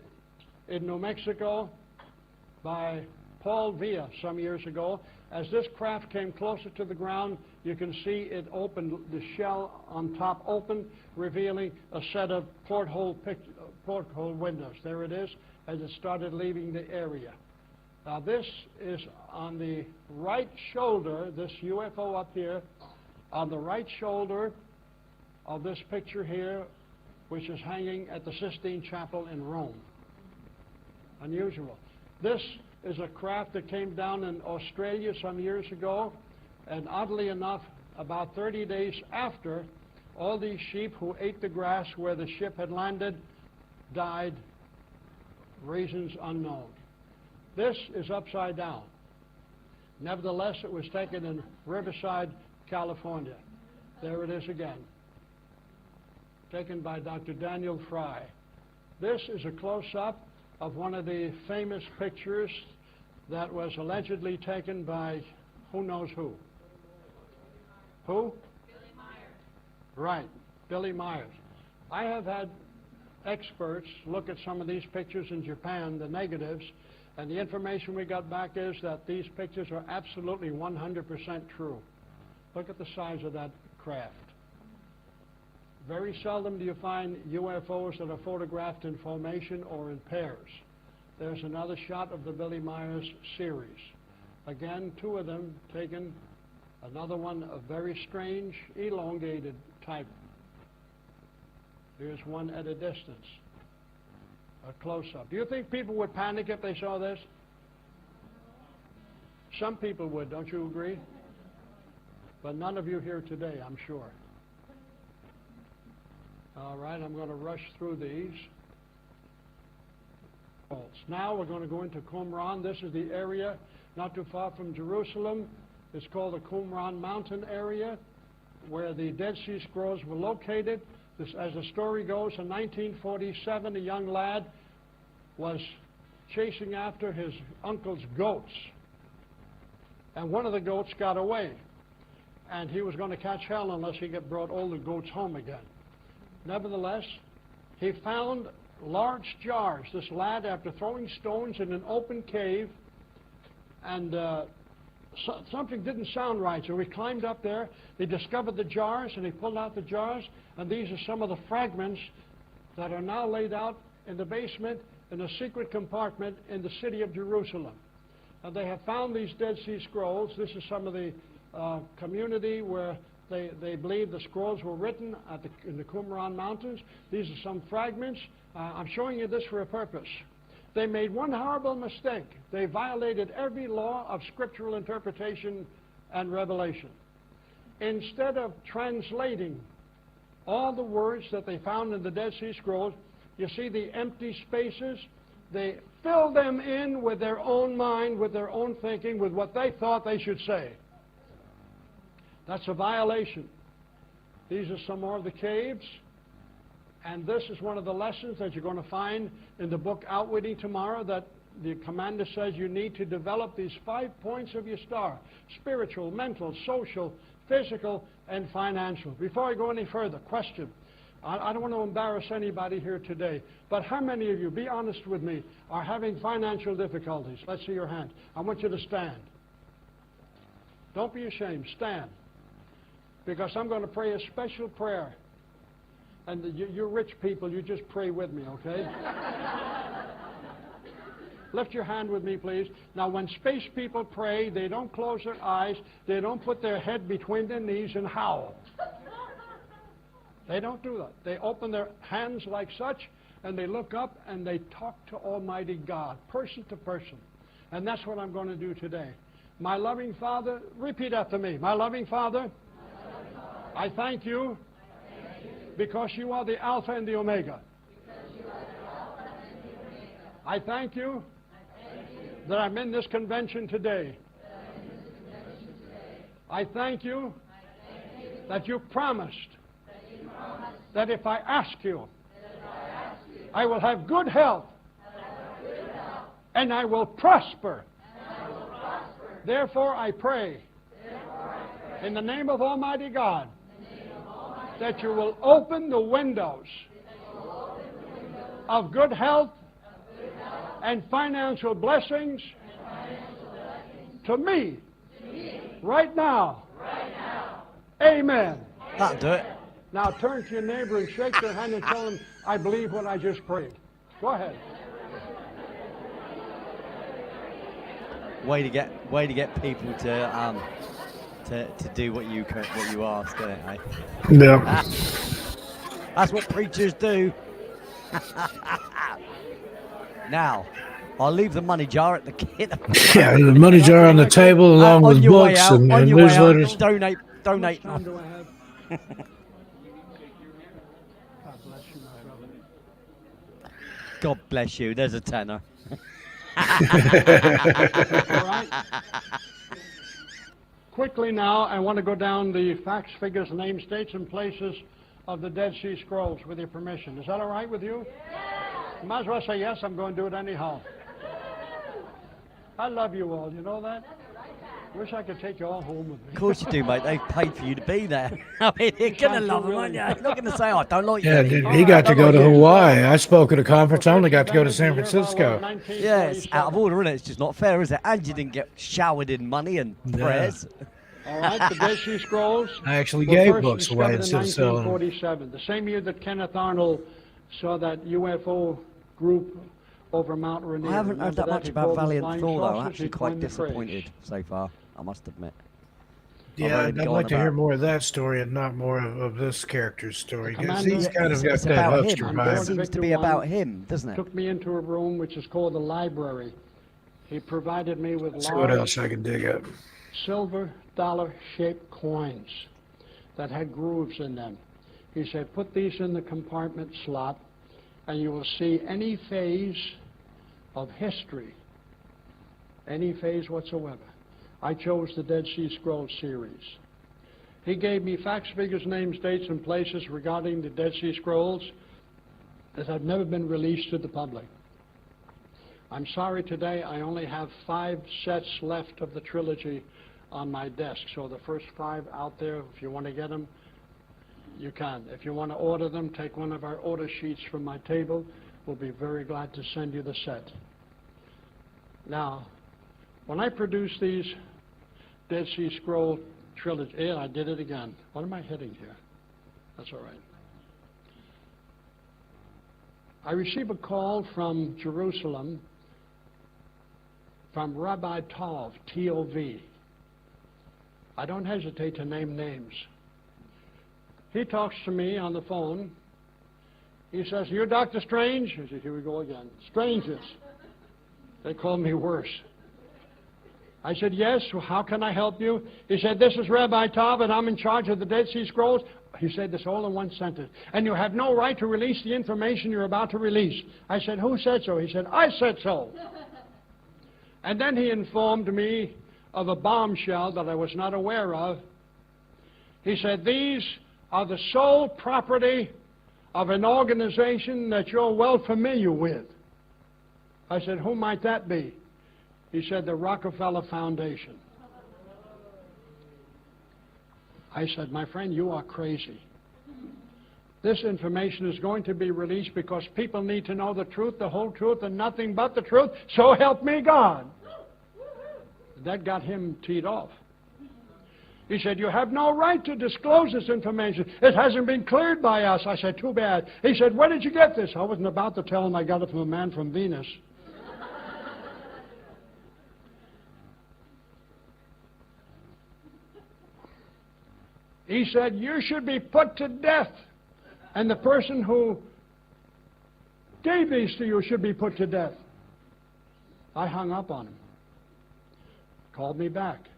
S5: in New Mexico by Paul Villa some years ago. As this craft came closer to the ground, you can see it opened, the shell on top opened, revealing a set of porthole windows. There it is, as it started leaving the area. Now this is on the right shoulder, this UFO up here, on the right shoulder of this picture here, which is hanging at the Sistine Chapel in Rome. Unusual. This is a craft that came down in Australia some years ago, and oddly enough, about 30 days after, all these sheep who ate the grass where the ship had landed died, reasons unknown. This is upside down. Nevertheless, it was taken in Riverside, California. There it is again, taken by Dr. Daniel Fry. This is a close-up of one of the famous pictures that was allegedly taken by who knows who? Who?
S6: Billy Myers.
S5: Right, Billy Myers. I have had experts look at some of these pictures in Japan, the negatives, and the information we got back is that these pictures are absolutely 100% true. Look at the size of that craft. Very seldom do you find UFOs that are photographed in formation or in pairs. There's another shot of the Billy Myers series. Again, two of them taken. Another one, a very strange, elongated type. Here's one at a distance, a close-up. Do you think people would panic if they saw this? Some people would, don't you agree? But none of you here today, I'm sure. All right, I'm going to rush through these. Now we're going to go into Qumran. This is the area not too far from Jerusalem. It's called the Qumran Mountain area, where the Dead Sea Scrolls were located. This, as the story goes, in 1947, a young lad was chasing after his uncle's goats. And one of the goats got away. And he was going to catch hell unless he brought all the goats home again. Nevertheless, he found large jars. This lad, after throwing stones in an open cave, and something didn't sound right, so he climbed up there. He discovered the jars, and he pulled out the jars, and these are some of the fragments that are now laid out in the basement in a secret compartment in the city of Jerusalem. And they have found these Dead Sea Scrolls. This is some of the community where they believe the scrolls were written in the Qumran Mountains. These are some fragments. I'm showing you this for a purpose. They made one horrible mistake. They violated every law of scriptural interpretation and revelation. Instead of translating all the words that they found in the Dead Sea Scrolls, you see the empty spaces? They filled them in with their own mind, with their own thinking, with what they thought they should say. That's a violation. These are some more of the caves. And this is one of the lessons that you're going to find in the book Outwitting Tomorrow, that the commander says you need to develop these 5 points of your star: spiritual, mental, social, physical, and financial. Before I go any further, question. I don't want to embarrass anybody here today, but how many of you, be honest with me, are having financial difficulties? Let's see your hand. I want you to stand. Don't be ashamed. Stand. Because I'm going to pray a special prayer. And you rich people, you just pray with me, okay? Lift your hand with me, please. Now, when space people pray, they don't close their eyes. They don't put their head between their knees and howl. They don't do that. They open their hands like such, and they look up, and they talk to Almighty God, person to person. And that's what I'm going to do today. My loving Father, repeat after me. My loving Father, I thank you because you are the Alpha and the Omega. I thank you that I'm in this convention today. I thank you that you promised that if I ask you, I will have good health and I will prosper. Therefore I pray in the name of Almighty God that you will open the windows of good health and financial blessings to me right now. Amen.
S2: That'll do it.
S5: Now turn to your neighbor and shake their hand and tell them, I believe what I just prayed. Go ahead.
S2: Way to get people to do what you ask, isn't it? Eh?
S1: Yeah.
S2: That's what preachers do. Now, I'll leave the money jar at the kid.
S1: Yeah, the money jar on the table along with books and newsletters.
S2: Donate.
S5: How much time do I have? God bless you, my brother.
S2: God bless you. There's a tenner.
S5: All right. Quickly now, I want to go down the facts, figures, names, dates, and places of the Dead Sea Scrolls with your permission. Is that all right with you? You might as well say yes, I'm going to do it anyhow. I love you all, you know that? Wish I could take you all home with me.
S2: Of course you do, mate. They've paid for you to be there. I mean, you're going to love them, aren't you? You're not going to say, oh, I don't like you.
S1: Yeah, he got to go to Hawaii. I spoke at a conference. I only got to go to San Francisco.
S2: Yeah, it's out of order, isn't it? It's just not fair, is it? And you didn't get showered in money and prayers.
S5: All right, the Dead Sea Scrolls.
S1: I actually
S5: were
S1: gave
S5: first
S1: books away
S5: discovered
S1: instead of
S5: in
S1: selling them.
S5: 1947, the same year that Kenneth Arnold saw that UFO group over Mount Rainier.
S2: I haven't heard
S5: Remember
S2: that much
S5: He
S2: about
S5: called them
S2: Valiant
S5: flying
S2: Thor, though. I'm
S5: saucers?
S2: actually
S5: He
S2: quite
S5: coined the phrase.
S2: disappointed so far, I must admit.
S1: Yeah,
S2: I've
S1: I'd
S2: only
S1: like to
S2: gone
S1: hear
S2: about-
S1: more of that story and not more of this character's story.
S5: The
S1: 'Cause
S5: commander-
S1: he's kind of got
S2: it's
S1: that
S2: about
S1: Huckster
S2: him.
S5: On
S2: It
S5: board
S1: vibe.
S2: seems to be
S5: Victor
S2: about
S5: One,
S2: him, doesn't it?
S5: Took me into a room which is called the library. He provided me with
S1: Let's see what else
S5: large
S1: I can dig up.
S5: silver dollar-shaped coins that had grooves in them. He said, put these in the compartment slot, and you will see any phase of history, any phase whatsoever. I chose the Dead Sea Scrolls series. He gave me facts, figures, names, dates, and places regarding the Dead Sea Scrolls that have never been released to the public. I'm sorry today I only have 5 sets left of the trilogy on my desk. So the first 5 out there, if you want to get them, you can. If you want to order them, take one of our order sheets from my table. We'll be very glad to send you the set. Now, when I produce these Dead Sea Scroll trilogy, yeah, I did it again. What am I hitting here? That's all right. I receive a call from Jerusalem from Rabbi Tov, T-O-V. I don't hesitate to name names. He talks to me on the phone. He says, "You're Dr. Strange?" I said, "Here we go again. Strangers." They call me worse. I said, "Yes, how can I help you?" He said, "This is Rabbi Tov, and I'm in charge of the Dead Sea Scrolls." He said this all in one sentence. "And you have no right to release the information you're about to release." I said, "Who said so?" He said, "I said so." And then he informed me of a bombshell that I was not aware of. He said, "These are the sole property of an organization that you're well familiar with." I said, "Who might that be?" He said, "The Rockefeller Foundation." I said, "My friend, you are crazy. This information is going to be released because people need to know the truth, the whole truth, and nothing but the truth. So help me God." That got him teed off. He said, "You have no right to disclose this information. It hasn't been cleared by us." I said, "Too bad." He said, "Where did you get this?" I wasn't about to tell him I got it from a man from Venus. He said, "You should be put to death. And the person who gave these to you should be put to death." I hung up on him. Called me back.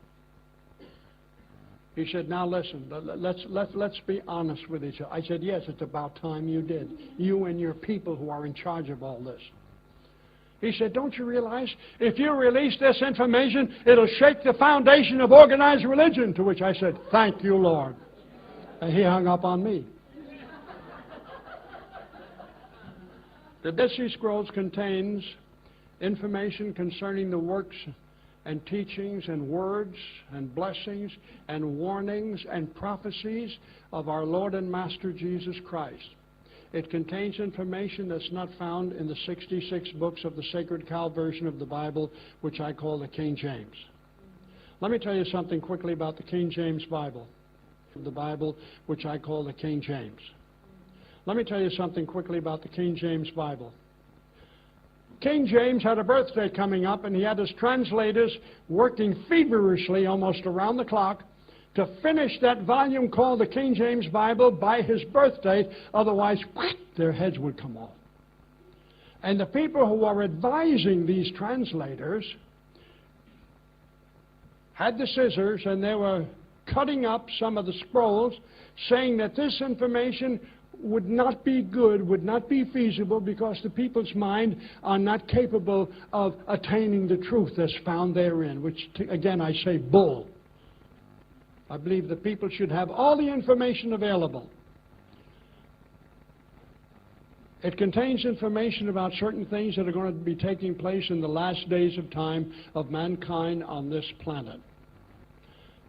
S5: He said, "Now listen, let's be honest with each other." I said, "Yes, it's about time you did. You and your people who are in charge of all this." He said, "Don't you realize if you release this information, it'll shake the foundation of organized religion?" To which I said, "Thank you, Lord." And he hung up on me. The Dead Sea Scrolls contains information concerning the works and teachings and words and blessings and warnings and prophecies of our Lord and Master Jesus Christ. It contains information that's not found in the 66 books of the Sacred Cow version of the Bible, which I call the King James. Let me tell you something quickly about the King James Bible, the Bible which I call the King James. Let me tell you something quickly about the King James Bible. King James had a birthday coming up, and he had his translators working feverishly almost around the clock to finish that volume called the King James Bible by his birthday. Otherwise, their heads would come off. And the people who are advising these translators had the scissors, and they were cutting up some of the scrolls, saying that this information would not be good, would not be feasible, because the people's mind are not capable of attaining the truth that's found therein, which, again, I say bull. I believe the people should have all the information available. It contains information about certain things that are going to be taking place in the last days of time of mankind on this planet.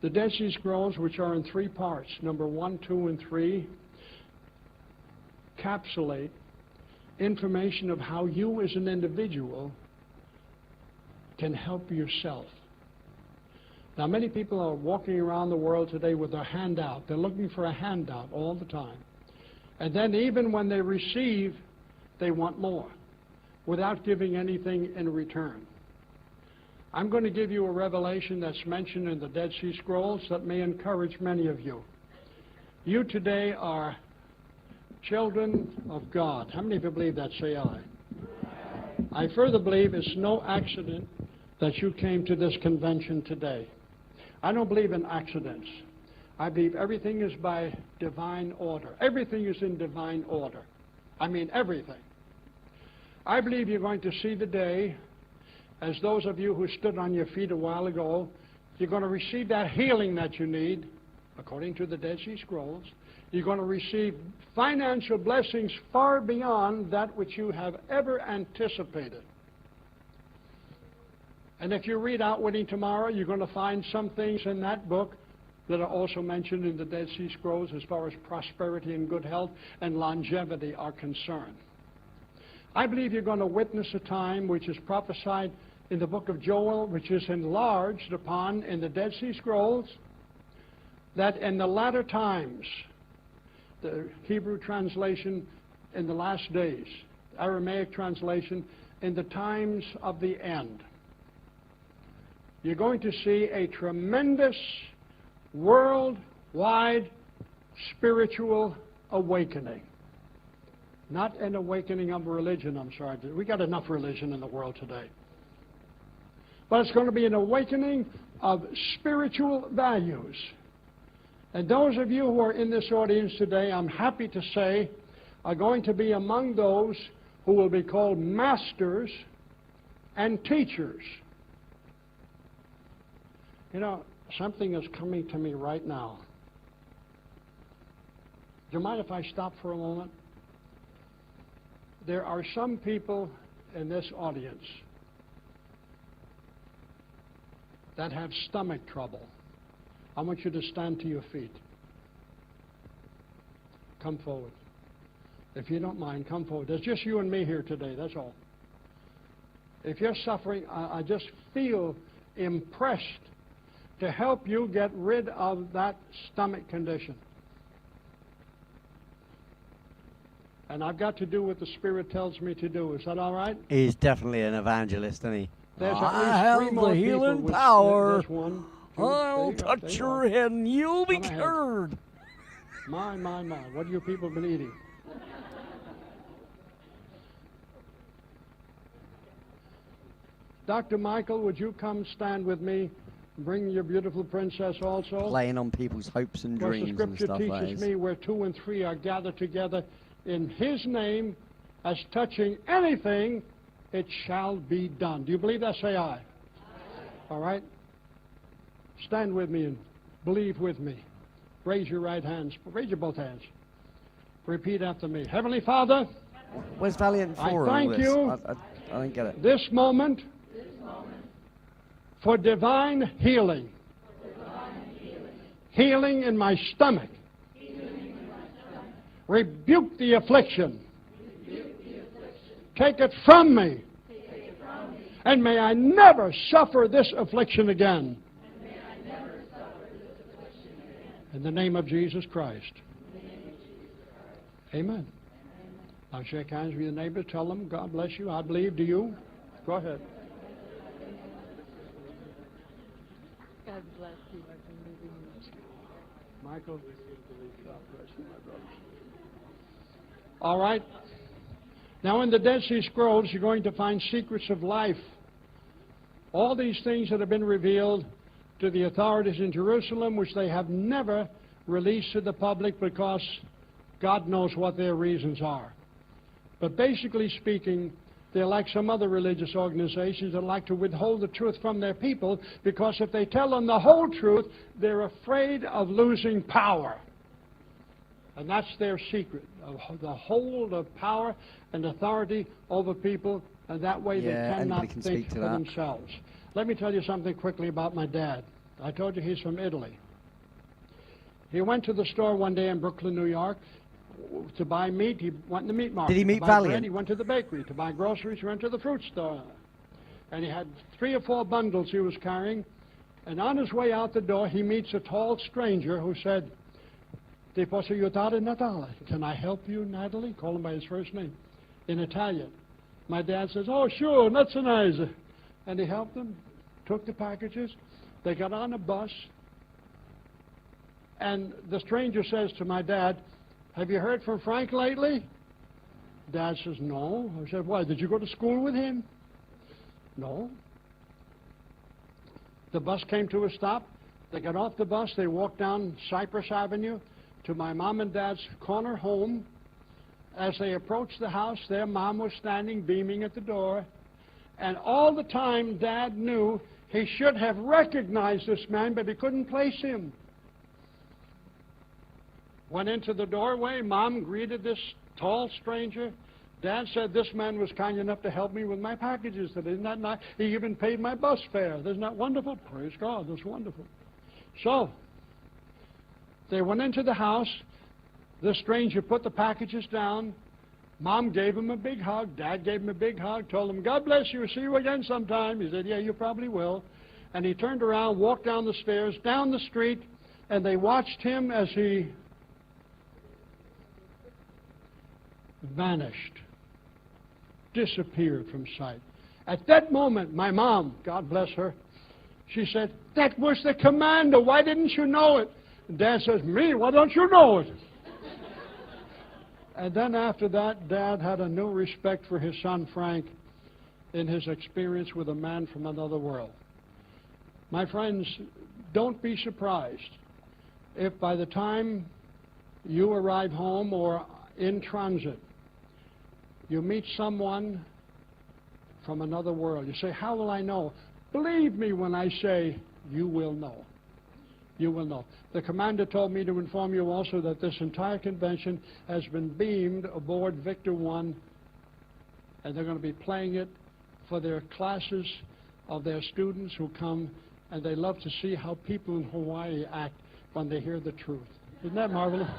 S5: The Dead Sea Scrolls, which are in 3 parts, number 1, 2, and 3, encapsulate information of how you as an individual can help yourself. Now, many people are walking around the world today with their hand out. They're looking for a handout all the time. And then even when they receive, they want more. without giving anything in return. I'm going to give you a revelation that's mentioned in the Dead Sea Scrolls that may encourage many of you. You today are children of God. How many of you believe that? Say aye. I further believe it's no accident that you came to this convention today. I don't believe in accidents. I believe everything is by divine order. Everything is in divine order. I mean everything. I believe you're going to see the day, as those of you who stood on your feet a while ago, you're going to receive that healing that you need, according to the Dead Sea Scrolls. You're going to receive financial blessings far beyond that which you have ever anticipated. And if you read Outwitting Tomorrow, you're going to find some things in that book that are also mentioned in the Dead Sea Scrolls as far as prosperity and good health and longevity are concerned. I believe you're going to witness a time which is prophesied in the book of Joel, which is enlarged upon in the Dead Sea Scrolls, that in the latter times, the Hebrew translation, in the last days, Aramaic translation, in the times of the end, you're going to see a tremendous worldwide spiritual awakening. Not an awakening of religion, I'm sorry. We got enough religion in the world today. But it's going to be an awakening of spiritual values. And those of you who are in this audience today, I'm happy to say, are going to be among those who will be called masters and teachers. You know, something is coming to me right now. Do you mind if I stop for a moment? There are some people in this audience that have stomach trouble. I want you to stand to your feet. Come forward. If you don't mind, come forward. There's just you and me here today, that's all. If you're suffering, I just feel impressed to help you get rid of that stomach condition. And I've got to do what the Spirit tells me to do. Is that all right?
S2: He's definitely an evangelist, isn't he?
S5: There's
S2: I
S5: at least three
S2: have
S5: more
S2: the
S5: people
S2: healing
S5: with-
S2: power.
S5: There's one. Two,
S2: I'll
S5: there you go,
S2: touch
S5: there you
S2: your
S5: are.
S2: head and you'll be
S5: Come ahead.
S2: cured.
S5: My. What have you people been eating? Dr. Michael, would you come stand with me? Bring your beautiful princess also.
S2: Playing on people's hopes and
S5: Of course, the
S2: dreams and
S5: Scripture
S2: stuff like
S5: teaches
S2: this.
S5: me where 2 and 3 are gathered together in His name, as touching anything, it shall be done. Do you believe that? Say aye. All right? Stand with me and believe with me. Raise your right hands. Raise your both hands. Repeat after me. Heavenly Father,
S2: Where's Valiant
S5: I
S2: 4 on
S5: thank
S2: this?
S5: you.
S2: I don't get it.
S5: this moment for divine healing. Healing in my stomach. Rebuke the affliction. Take it from me. And may I never suffer this affliction again. In the name of Jesus Christ. Amen. Now shake hands with your neighbor. Tell them, God bless you. I believe. Do you? Go ahead.
S6: God bless you. I believe in you.
S5: Michael. God bless you, my brothers. All right. Now in the Dead Sea Scrolls, you're going to find secrets of life. All these things that have been revealed to the authorities in Jerusalem, which they have never released to the public because God knows what their reasons are. But basically speaking, they're like some other religious organizations that like to withhold the truth from their people, because if they tell them the whole truth, they're afraid of losing power. And that's their secret, the hold of power and authority over people, and that way they
S2: Yeah,
S5: cannot
S2: anybody can
S5: think
S2: speak to
S5: for
S2: that.
S5: themselves. Let me tell you something quickly about my dad. I told you he's from Italy. He went to the store one day in Brooklyn, New York, to buy meat. He went in the meat market.
S2: Did he
S5: To
S2: meet
S5: buy
S2: Valiant?
S5: bread, he went to the bakery. To buy groceries, he went to the fruit store. And he had 3 or 4 bundles he was carrying. And on his way out the door, he meets a tall stranger who said, "Ti posso aiutare, Natale?" Can I help you, Natalie? Call him by his first name, in Italian. My dad says, oh, sure, that's so nice. And he helped them, took the packages. They got on a bus. And the stranger says to my dad, have you heard from Frank lately? Dad says, no. I said, why, did you go to school with him? No. The bus came to a stop. They got off the bus. They walked down Cypress Avenue to my mom and dad's corner home. As they approached the house, their mom was standing beaming at the door. And all the time, Dad knew he should have recognized this man, but he couldn't place him. Went into the doorway. Mom greeted this tall stranger. Dad said, this man was kind enough to help me with my packages today. Isn't that nice? He even paid my bus fare. Isn't that wonderful? Praise God, that's wonderful. So, they went into the house. The stranger put the packages down. Mom gave him a big hug. Dad gave him a big hug, told him, God bless you, see you again sometime. He said, yeah, you probably will. And he turned around, walked down the stairs, down the street, and they watched him as he vanished, disappeared from sight. At that moment, my mom, God bless her, she said, that was the commander. Why didn't you know it? And Dad says, me? Why don't you know it? And then after that, Dad had a new respect for his son Frank in his experience with a man from another world. My friends, don't be surprised if by the time you arrive home or in transit, you meet someone from another world. You say, how will I know? Believe me when I say you will know. You will know. The commander told me to inform you also that this entire convention has been beamed aboard Victor 1, and they're going to be playing it for their classes of their students who come, and they love to see how people in Hawaii act when they hear the truth. Isn't that marvelous?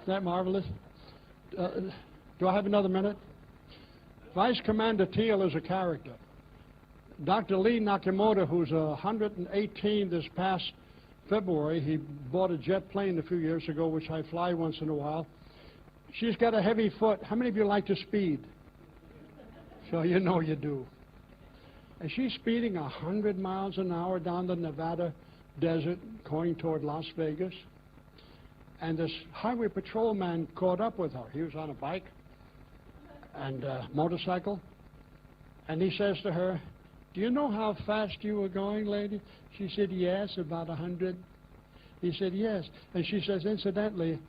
S5: Isn't that marvelous? Do I have another minute? Vice Commander Teal is a character. Dr. Lee Nakamura, who's 118 this past February, he bought a jet plane a few years ago, which I fly once in a while. She's got a heavy foot. How many of you like to speed? So you know you do. And she's speeding 100 miles an hour down the Nevada desert going toward Las Vegas. And this highway patrolman caught up with her. He was on a bike and a motorcycle. And he says to her, do you know how fast you were going, lady? She said, yes, about 100. He said, yes. And she says, incidentally,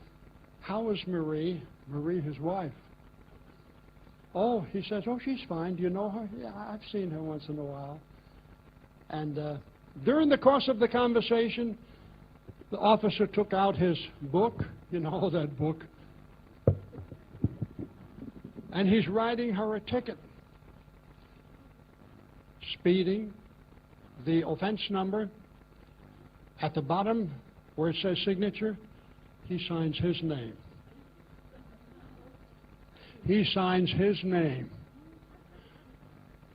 S5: how is Marie? Marie, his wife. Oh, he says, oh, she's fine. Do you know her? Yeah, I've seen her once in a while. And during the course of the conversation, the officer took out his book, you know, that book, and he's writing her a ticket. Speeding, the offense number, at the bottom where it says signature, he signs his name. He signs his name.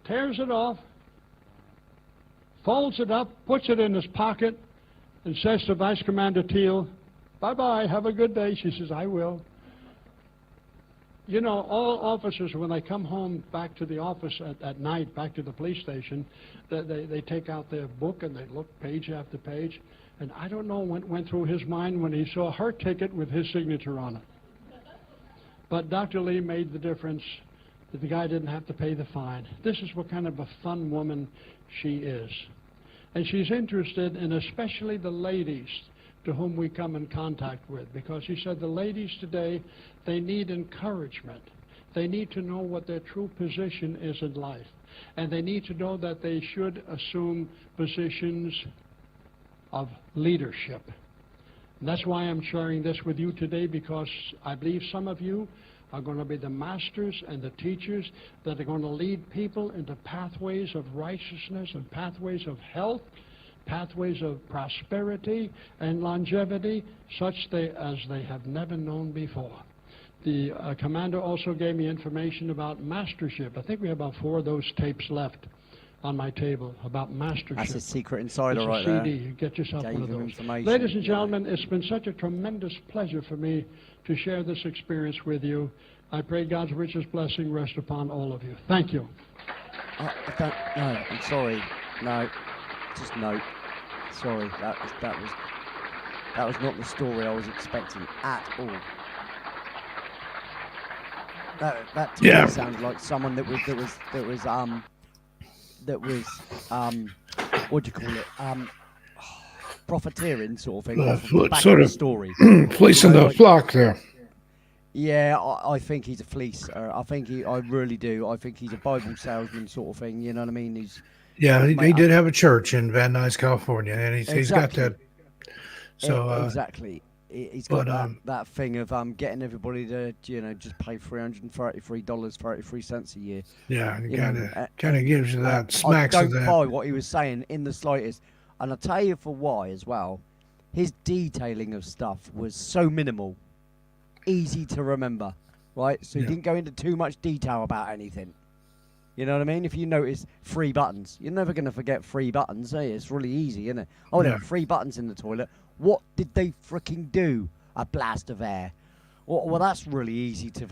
S5: Tears it off, folds it up, puts it in his pocket, and says to Vice Commander Teal, bye-bye, have a good day. She says, I will. You know, all officers, when they come home back to the office at night, back to the police station, they take out their book and they look page after page. And I don't know what went through his mind when he saw her ticket with his signature on it. But Dr. Lee made the difference that the guy didn't have to pay the fine. This is what kind of a fun woman she is. And she's interested in especially the ladies to whom we come in contact with, because she said the ladies today, they need encouragement. They need to know what their true position is in life. And they need to know that they should assume positions of leadership. And that's why I'm sharing this with you today, because I believe some of you are going to be the masters and the teachers that are going to lead people into pathways of righteousness and pathways of health, pathways of prosperity and longevity, such as they have never known before. The commander also gave me information about mastership. I think we have about 4 of those tapes left on my table about mastership.
S2: That's his secret insider
S5: It's a
S2: right
S5: CD.
S2: there.
S5: You get yourself
S2: Gave
S5: one of
S2: him
S5: those.
S2: information,
S5: Ladies and
S2: you know.
S5: gentlemen, it's been such a tremendous pleasure for me to share this experience with you. I pray God's richest blessing rest upon all of you. Thank you.
S2: I don't, no, I'm sorry. No, just no. Sorry, that was not the story I was expecting at all. That to
S1: Yeah.
S2: me sounds like someone that was what do you call it? Profiteering sort of thing off of the back
S1: Sort
S2: of the
S1: of
S2: story.
S1: fleecing
S2: You know,
S1: the
S2: like-
S1: flock there.
S2: Yeah, I think he's a fleecer. I really do. I think he's a Bible salesman sort of thing. You know what I mean? He's
S1: Yeah, he
S2: Mate,
S1: did have a church in Van Nuys, California, and he's got
S2: Exactly.
S1: that. So,
S2: exactly. He's got
S1: but,
S2: that thing of getting everybody to just pay $333.33 a year.
S1: yeah,
S2: You
S1: kind
S2: know,
S1: of gives you that,
S2: I
S1: smacks
S2: don't
S1: of that.
S2: buy what he was saying in the slightest, and I'll tell you for why as well. His detailing of stuff was so minimal, easy to remember, right? So he
S1: Yeah.
S2: didn't go into too much detail about anything. You know what I mean? If you notice 3 buttons, you're never going to forget 3 buttons, eh? It's really easy, isn't it? Oh, there
S1: Yeah.
S2: were 3 buttons in the toilet. What did they freaking do? A blast of air. Well, that's really easy to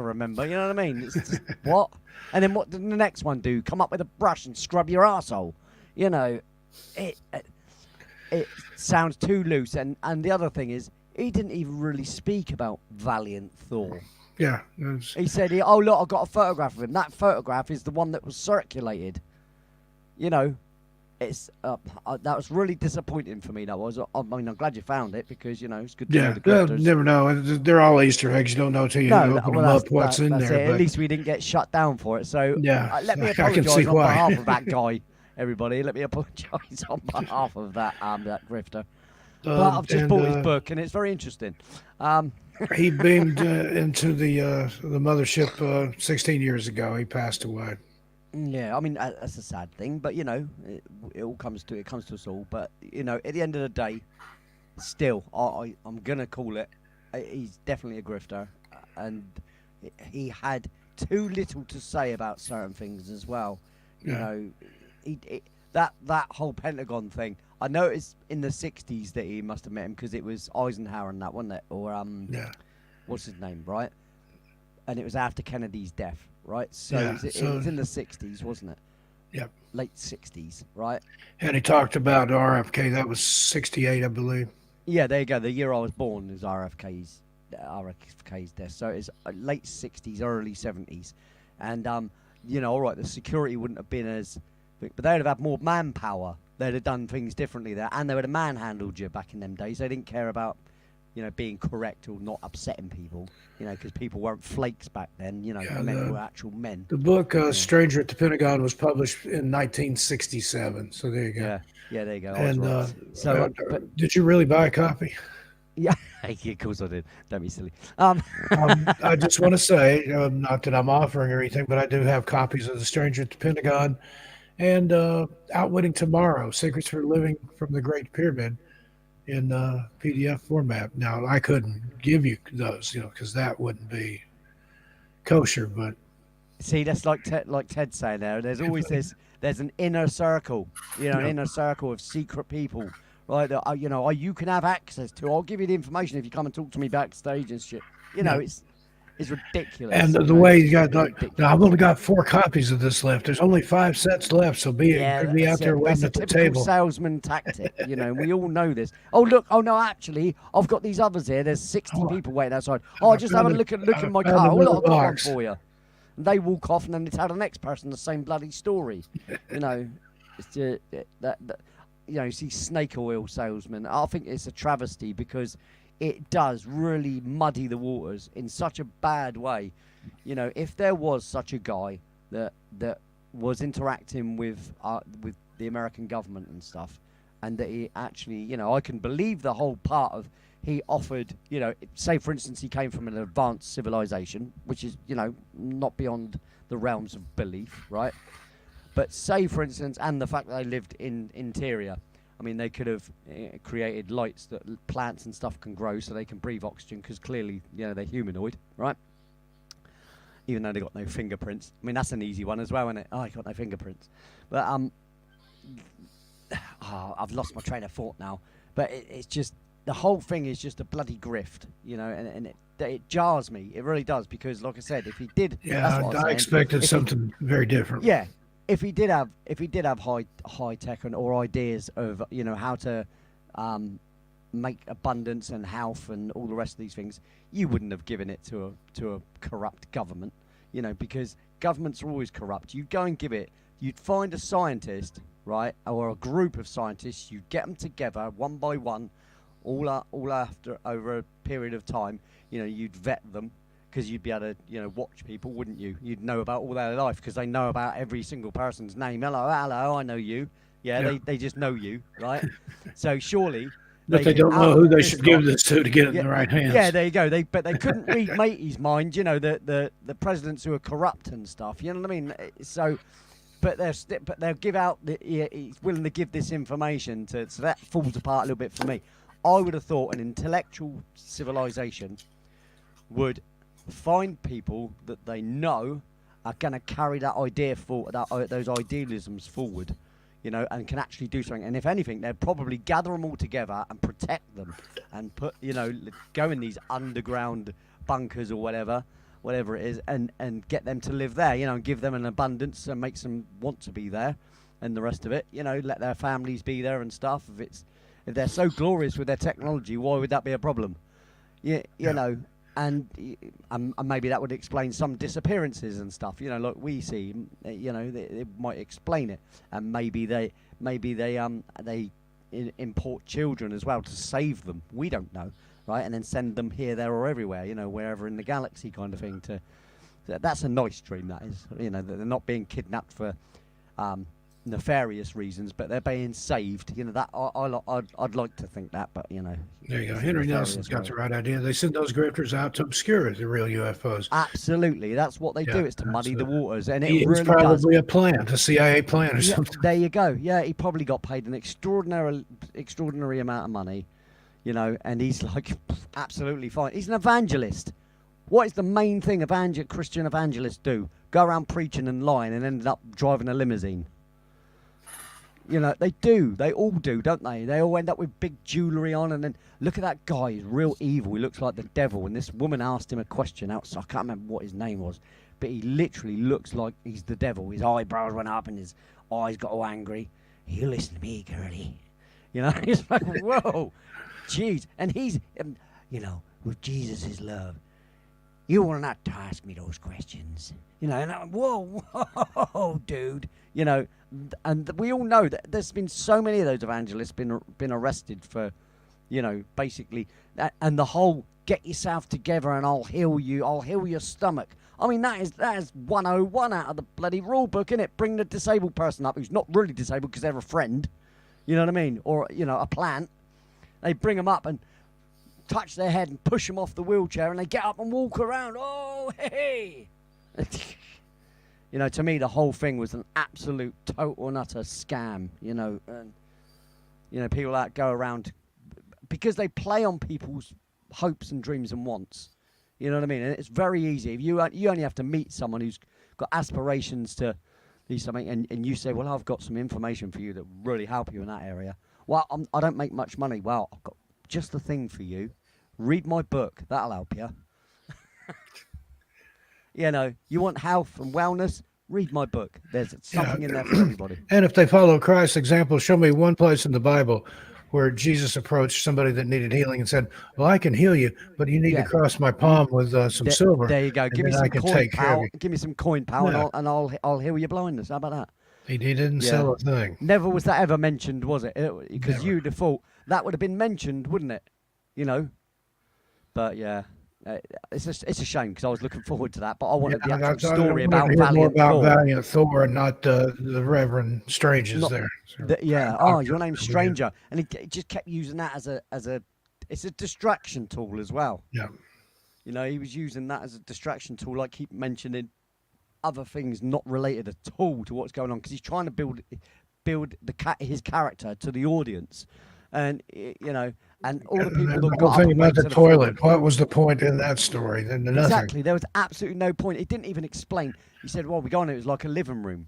S2: remember. You know what I mean? It's just, what? And then what did the next one do? Come up with a brush and scrub your arsehole. You know, it sounds too loose. And the other thing is, he didn't even really speak about Valiant Thor.
S1: Yeah,
S2: He said, oh, look, I got a photograph of him. That photograph is the one that was circulated. You know, it's that was really disappointing for me, that was. I mean, I'm glad you found it because, it's good to know
S1: yeah.
S2: the
S1: Well,
S2: grifters.
S1: never know. They're all Easter eggs. You don't know till you open them
S2: that's,
S1: up what's in
S2: that's
S1: there.
S2: it.
S1: But
S2: At least we didn't get shut down for it. So
S1: yeah,
S2: let me
S1: I can
S2: apologise
S1: see
S2: on
S1: why.
S2: behalf of that guy, everybody. Let me apologise on behalf of that grifter. But I've just bought his book, and it's very interesting.
S1: He beamed into the mothership 16 years ago. He passed away.
S2: Yeah, I mean that's a sad thing, but it all comes to us all. But at the end of the day, still, I'm gonna call it. He's definitely a grifter, and he had too little to say about certain things as well.
S1: Yeah.
S2: That whole Pentagon thing. I noticed in the '60s that he must have met him because it was Eisenhower and that, wasn't it? Or
S1: Yeah.
S2: what's his name, right? And it was after Kennedy's death, right? So,
S1: Yeah,
S2: it
S1: so-
S2: was in the '60s, wasn't it?
S1: Yep.
S2: Late '60s, right?
S1: And he talked about RFK. That was 68, I believe.
S2: Yeah, there you go. The year I was born is RFK's death. So it's late '60s, early '70s, and all right, the security wouldn't have been as, but they would have had more manpower. They'd have done things differently there, and they would have manhandled you back in them days. They didn't care about, being correct or not upsetting people, because people weren't flakes back then. Men were actual men.
S1: The book Stranger at the Pentagon was published in 1967. So there you go.
S2: Yeah, there you go.
S1: And
S2: I was right. But
S1: did you really buy a copy?
S2: yeah, of course I did. Don't be silly.
S1: I just want to say, not that I'm offering or anything, but I do have copies of The Stranger at the Pentagon and Outwitting Tomorrow, Secrets for Living from the Great Pyramid in PDF format. Now, I couldn't give you those, because that wouldn't be kosher, but
S2: See, that's like Ted saying there. There's always there's an inner circle, an inner circle of secret people, right? That you can have access to. I'll give you the information if you come and talk to me backstage and shit. It's ridiculous.
S1: and the way you got, now I've only got 4 copies of this left. There's only 5 sets left, so be out there waiting at the
S2: typical
S1: table.
S2: salesman tactic, we all know this. Oh look, no, actually, I've got these others here. There's 60 people waiting outside. Oh, just have a look in my car. Oh look, I've got one for you. And they walk off, and then they tell the next person the same bloody story. It's just, you see snake oil salesmen. I think it's a travesty because it does really muddy the waters in such a bad way. If there was such a guy that was interacting with the American government and stuff, and that he actually, I can believe the whole part of he offered, say for instance he came from an advanced civilization, which is, not beyond the realms of belief, right? But say for instance, and the fact that they lived in interior. I mean, they could have created lights that plants and stuff can grow so they can breathe oxygen because clearly, they're humanoid, right? even though they got no fingerprints. I mean, that's an easy one as well, isn't it? Oh, he got no fingerprints. But I've lost my train of thought now. But it's just, the whole thing is just a bloody grift, you know, and it jars me. It really does, because, like I said, if he did, that's what
S1: I expected something very different.
S2: Yeah, if he did have high tech or ideas of, you know, how to make abundance and health and all the rest of these things, you wouldn't have given it to a corrupt government, you know, because governments are always corrupt. You go and give it. You'd find a scientist, right, or a group of scientists. You get them together one by one, all after over a period of time. You know, you'd vet them, because you'd be able to, you know, watch people, wouldn't you? You'd know about all their life, because they know about every single person's name. Hello, I know you. Yeah. They just know you, right? So surely.
S1: But they don't know who they should give this to get it in the right hands.
S2: Yeah, there you go. But they couldn't read Matey's mind, you know, the presidents who are corrupt and stuff. You know what I mean? So, but they'll give out. He's willing to give this information so that falls apart a little bit for me. I would have thought an intellectual civilization would find people that they know are going to carry that idea forward, those idealisms forward, you know, and can actually do something. And if anything, they'd probably gather them all together and protect them and put, you know, go in these underground bunkers or whatever it is, and get them to live there, you know, and give them an abundance and makes them want to be there, and the rest of it, you know, let their families be there and stuff. If they're so glorious with their technology, why would that be a problem? You know, and maybe that would explain some disappearances and stuff, you know, like we see, you know, they might explain it. And maybe they import children as well to save them. We don't know, right? And then send them here, there, or everywhere, you know, wherever in the galaxy, kind of thing. That's a nice dream, that is, you know, that they're not being kidnapped for nefarious reasons, but they're being saved. You know, that I'd like to think that, but you know.
S1: There you go. Henry Nelson's got the right idea. They send those grifters out to obscure the real UFOs.
S2: Absolutely, that's what they do. It's to muddy the waters, and it
S1: really probably a plan, a CIA plan or something.
S2: There you go. Yeah, he probably got paid an extraordinary amount of money, you know, and he's like absolutely fine. He's an evangelist. What is the main thing Christian evangelists do? Go around preaching and lying and end up driving a limousine. You know, they do. They all do, don't they? They all end up with big jewellery on, and then look at that guy. He's real evil. He looks like the devil. And this woman asked him a question outside. I can't remember what his name was, but he literally looks like he's the devil. His eyebrows went up and his eyes got all angry. You listen to me, girlie. You know, he's like, whoa, jeez. And he's, you know, with Jesus' love, you will not ask me those questions. You know, and I'm, whoa, dude. You know, and we all know that there's been so many of those evangelists been arrested for, you know, basically, and the whole get yourself together and I'll heal your stomach. I mean, that is 101 out of the bloody rule book, innit? Bring the disabled person up who's not really disabled because they're a friend. You know what I mean? Or, you know, a plant. They bring them up and touch their head and push them off the wheelchair, and they get up and walk around. Oh, hey! You know, to me, the whole thing was an absolute, total and utter scam, you know. And, you know, people that go around, because they play on people's hopes and dreams and wants. You know what I mean? And it's very easy. If you only have to meet someone who's got aspirations to be something, and you say, well, I've got some information for you that will really help you in that area. Well, I don't make much money. Well, I've got just the thing for you. Read my book. That'll help you. You know, you want health and wellness? Read my book. There's something in there for everybody.
S1: And if they follow Christ's example, show me one place in the Bible where Jesus approached somebody that needed healing and said, well, I can heal you, but you need to cross my palm with some silver.
S2: There you go. Give me some coin, pal. Give me some coin, pal, and I'll heal your blindness. How about that?
S1: He didn't sell a thing.
S2: Never was that ever mentioned, was it? Because you'd have thought that would have been mentioned, wouldn't it? You know? But yeah, it's a shame because I was looking forward to that. But I wanted the actual story about Valiant Thor.
S1: Valiant Thor, and not the Reverend Strange's there. So,
S2: your name's Stranger, and he just kept using that as a it's a distraction tool as well.
S1: Yeah. You
S2: know, he was using that as a distraction tool. I keep mentioning other things not related at all to what's going on because he's trying to build his character to the audience. And, you know, And all the people
S1: And
S2: that
S1: the
S2: got
S1: whole
S2: up
S1: thing
S2: and
S1: about
S2: went
S1: the
S2: to the floor.
S1: toilet. What was the point in that story? Then nothing.
S2: Exactly. There was absolutely no point. It didn't even explain. He said, well, we go on, it was like a living room.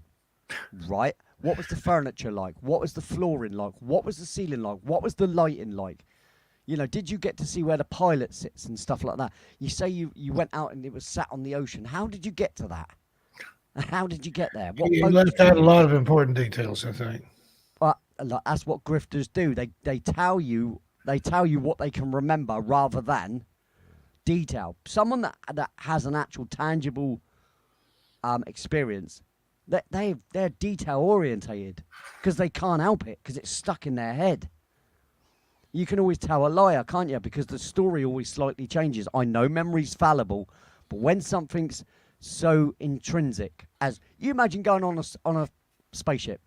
S2: Right? What was the furniture like? What was the flooring like? What was the ceiling like? What was the lighting like? You know, did you get to see where the pilot sits and stuff like that? You say you went out and it was sat on the ocean. How did you get to that? How did you get there? What
S1: You
S2: boat
S1: left
S2: did you
S1: out a
S2: use?
S1: lot of important details, I think.
S2: But that's what grifters do. They tell you what they can remember rather than detail. Someone that has an actual tangible experience, they're detail orientated because they can't help it because it's stuck in their head. You can always tell a liar, can't you? Because the story always slightly changes. I know memory's fallible, but when something's so intrinsic, as you imagine going on a spaceship,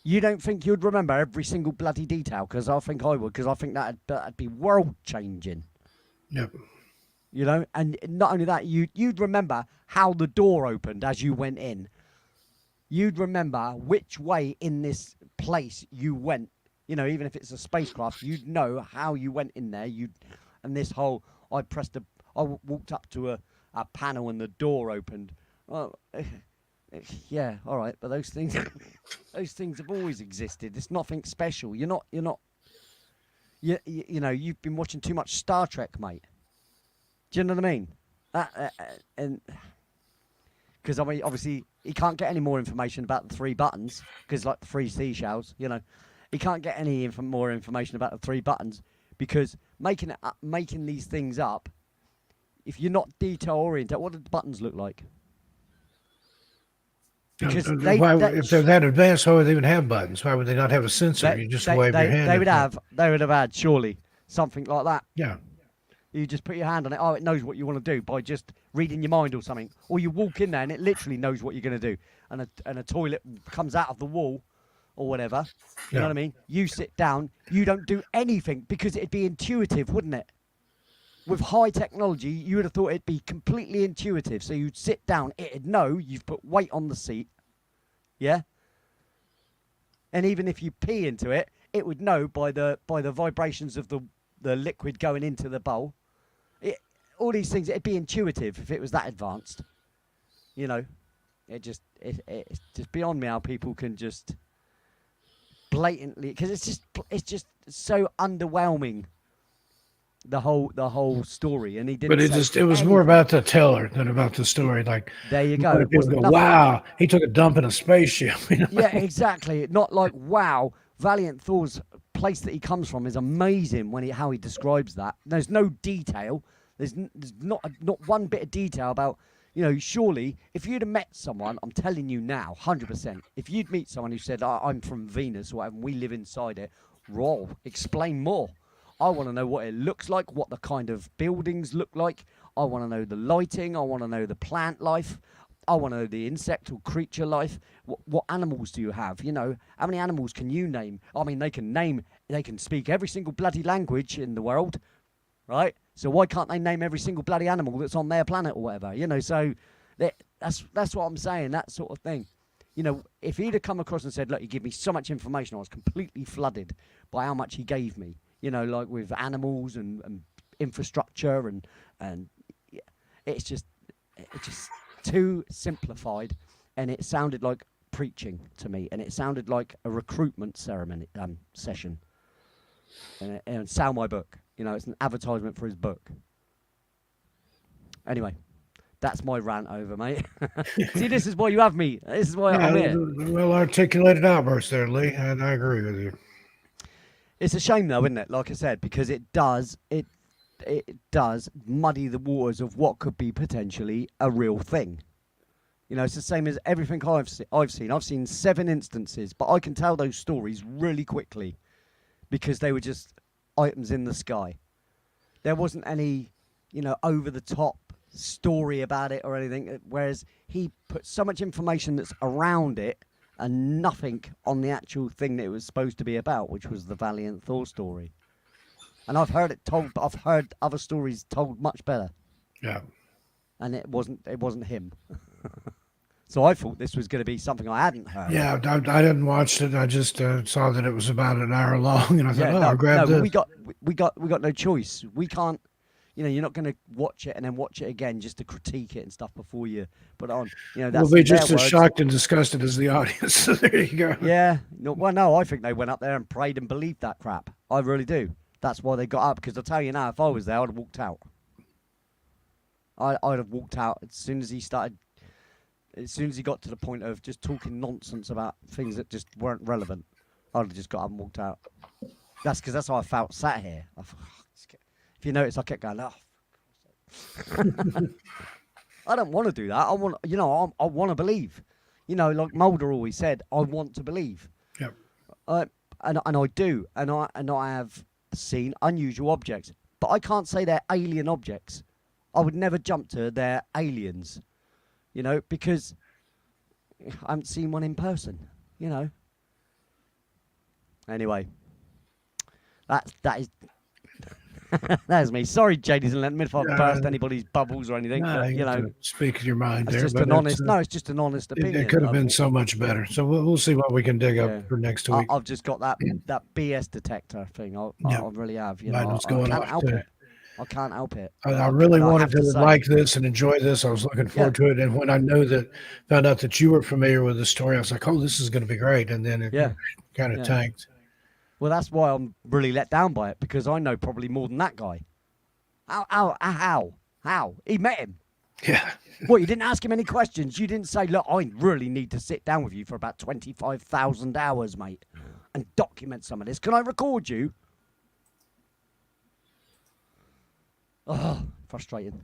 S2: you don't think you'd remember every single bloody detail? Because I think I would. Because I think that'd be world changing.
S1: Yep.
S2: You know, and not only that, you'd remember how the door opened as you went in. You'd remember which way in this place you went. You know, even if it's a spacecraft, you'd know how you went in there. And this whole, I walked up to a panel and the door opened. Well, yeah, all right, but those things have always existed. It's nothing special. You know, you've been watching too much Star Trek, mate. Do you know what I mean? And because I mean, obviously, he can't get any more information about the 3 buttons because, like the 3 seashells, you know, he can't get any more information about the 3 buttons because making these things up. If you're not detail oriented, what do the buttons look like? Because
S1: if they're that advanced, why would they even have buttons? Why would they not have a sensor? You just wave your hand.
S2: They would have had surely something like that.
S1: Yeah.
S2: You just put your hand on it. Oh, it knows what you want to do by just reading your mind or something. Or you walk in there and it literally knows what you're going to do. And a toilet comes out of the wall or whatever. You know what I mean? You sit down. You don't do anything because it'd be intuitive, wouldn't it? With high technology, you would have thought it'd be completely intuitive. So you'd sit down. It'd know you've put weight on the seat. Yeah? And even if you pee into it, it would know by the vibrations of the liquid going into the bowl. All these things, it'd be intuitive if it was that advanced. You know, it's just beyond me how people can just blatantly, because it's just so underwhelming. The whole story, and he didn't.
S1: But it was more about the teller than about the story. Like
S2: there you go.
S1: People go, wow, he took a dump in a spaceship. You know?
S2: Yeah, exactly. Not like wow, Valiant Thor's place that he comes from is amazing when how he describes that. There's no detail. There's not one bit of detail about, you know, surely if you'd have met someone, I'm telling you now, 100%, if you'd meet someone who said, I'm from Venus or whatever, and we live inside it, roll, explain more. I want to know what it looks like, what the kind of buildings look like. I want to know the lighting. I want to know the plant life. I want to know the insect or creature life. What animals do you have? You know, how many animals can you name? I mean, they can speak every single bloody language in the world, right? So why can't they name every single bloody animal that's on their planet or whatever? You know, so that's what I'm saying, that sort of thing. You know, if he'd have come across and said, look, he gave me so much information, I was completely flooded by how much he gave me. You know, like with animals and infrastructure and yeah, it's just too simplified, and it sounded like preaching to me, and it sounded like a recruitment ceremony session. And sell my book. You know, it's an advertisement for his book. Anyway, that's my rant over, mate. See, this is why you have me. This is why I'm here.
S1: Well articulated outburst there, Lee, and I agree with you.
S2: It's a shame, though, isn't it? Like I said, because it does muddy the waters of what could be potentially a real thing. You know, it's the same as everything I've seen. I've seen 7 instances, but I can tell those stories really quickly because they were just items in the sky. There wasn't any, you know, over-the-top story about it or anything, whereas he put so much information that's around it and nothing on the actual thing that it was supposed to be about, which was the Valiant Thor story. And I've heard it told, but I've heard other stories told much better.
S1: Yeah.
S2: And it wasn't him. So I thought this was going to be something I hadn't heard.
S1: Yeah, I didn't watch it. I just saw that it was about an hour long, and I thought, I'll grab this.
S2: We got no choice. We can't. You're not going to watch it and then watch it again just to critique it and stuff before you put it on. That's
S1: We'll be just
S2: their
S1: as
S2: words.
S1: shocked and disgusted as the audience. So there you go.
S2: Yeah. No, I think they went up there and prayed and believed that crap. I really do. That's why they got up. Because I'll tell you now, if I was there, I'd have walked out. I'd have walked out as soon as he started. As soon as he got to the point of just talking nonsense about things that just weren't relevant, I'd have just got up and walked out. That's because that's how I felt sat here. I thought, if you notice, I kept going, oh. I don't want to do that. I want, I want to believe. Like Mulder always said, I want to believe.
S1: Yep.
S2: And I do, and I have seen unusual objects, but I can't say they're alien objects. I would never jump to they're aliens, because I haven't seen one in person. Anyway, that is. That is me. Sorry, ladies and gentlemen, if I burst anybody's bubbles or anything. But,
S1: speak your mind
S2: it's
S1: there.
S2: just
S1: But
S2: an honest. No, it's just an honest opinion.
S1: It could have been so much better. So we'll see what we can dig up for next week.
S2: I've just got that BS detector thing. I really have.
S1: What's
S2: I
S1: going
S2: can't
S1: on
S2: help
S1: too.
S2: it. I can't help it.
S1: I really wanted
S2: have to
S1: to
S2: say.
S1: like this and enjoy this. I was looking forward to it. And when I found out that you were familiar with the story, I was like, oh, this is going to be great. And then it kind of tanked.
S2: Well, that's why I'm really let down by it, because I know probably more than that guy. How? He met him.
S1: Yeah.
S2: What, you didn't ask him any questions? You didn't say, look, I really need to sit down with you for about 25,000 hours, mate, and document some of this. Can I record you? Oh, frustrating.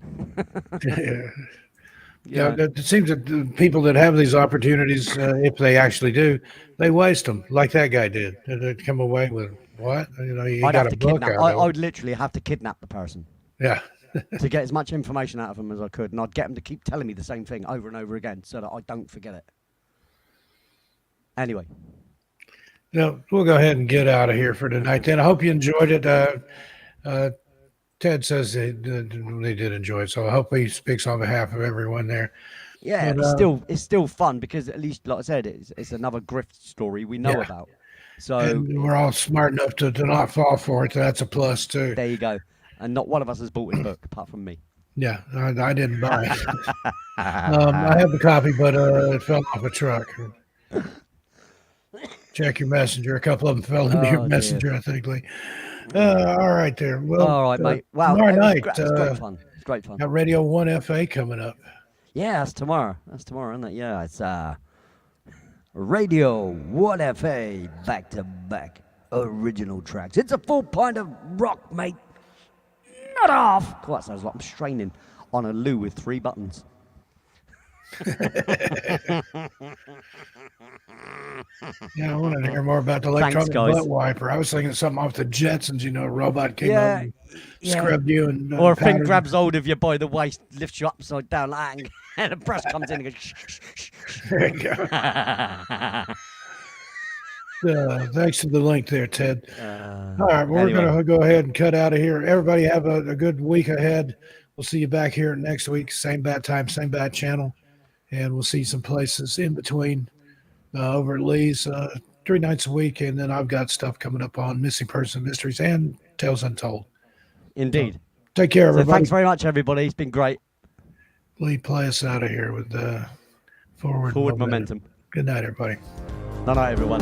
S1: Yeah, it seems that the people that have these opportunities, if they actually do, they waste them, like that guy did. They come away with what? You
S2: I'd
S1: got
S2: have
S1: a
S2: to
S1: book
S2: kidnap.
S1: out
S2: I
S1: of it.
S2: would literally have to kidnap the person
S1: Yeah.
S2: to get as much information out of them as I could, and I'd get them to keep telling me the same thing over and over again so that I don't forget it. Anyway.
S1: No, we'll go ahead and get out of here for tonight. Then I hope you enjoyed it. Ted says they did enjoy it, so I hope he speaks on behalf of everyone there.
S2: Yeah,
S1: But,
S2: it's still fun because at least, like I said, it's another grift story we know about. So
S1: and we're all smart enough to not fall for it. So that's a plus too.
S2: there you go. And not one of us has bought his book apart from me.
S1: Yeah, I didn't buy it. I have the copy, but it fell off a truck. Check your messenger. A couple of them fell into your messenger, I think. All right, there. Well,
S2: all right, mate. Wow,
S1: tomorrow night,
S2: it's great fun. It's great fun.
S1: Got Radio 1 FA coming up.
S2: Yeah, that's tomorrow. That's tomorrow, isn't it? Yeah, it's Radio 1 FA back-to-back original tracks. It's a full pint of rock, mate. Not off. God, that sounds like I'm straining on a loo with 3 buttons.
S1: Yeah, I wanted to hear more about the electronic butt wiper. I was thinking something off the Jetsons, a robot came up and scrubbed you. And,
S2: or a thing grabs hold of you by the waist, lifts you upside down, like, and a brush comes in and goes, shh, shh, shh.
S1: There you go. Thanks for the link there, Ted. All right, well, we're going to go ahead and cut out of here. Everybody have a good week ahead. We'll see you back here next week. Same bat time, same bat channel. And we'll see some places in between over at Lee's 3 nights a week. And then I've got stuff coming up on Missing Person Mysteries and Tales Untold.
S2: Indeed.
S1: Take care, everybody.
S2: So thanks very much, everybody. It's been great.
S1: Lee, play us out of here with Forward
S2: Momentum.
S1: Good night, everybody.
S2: Good night, everyone.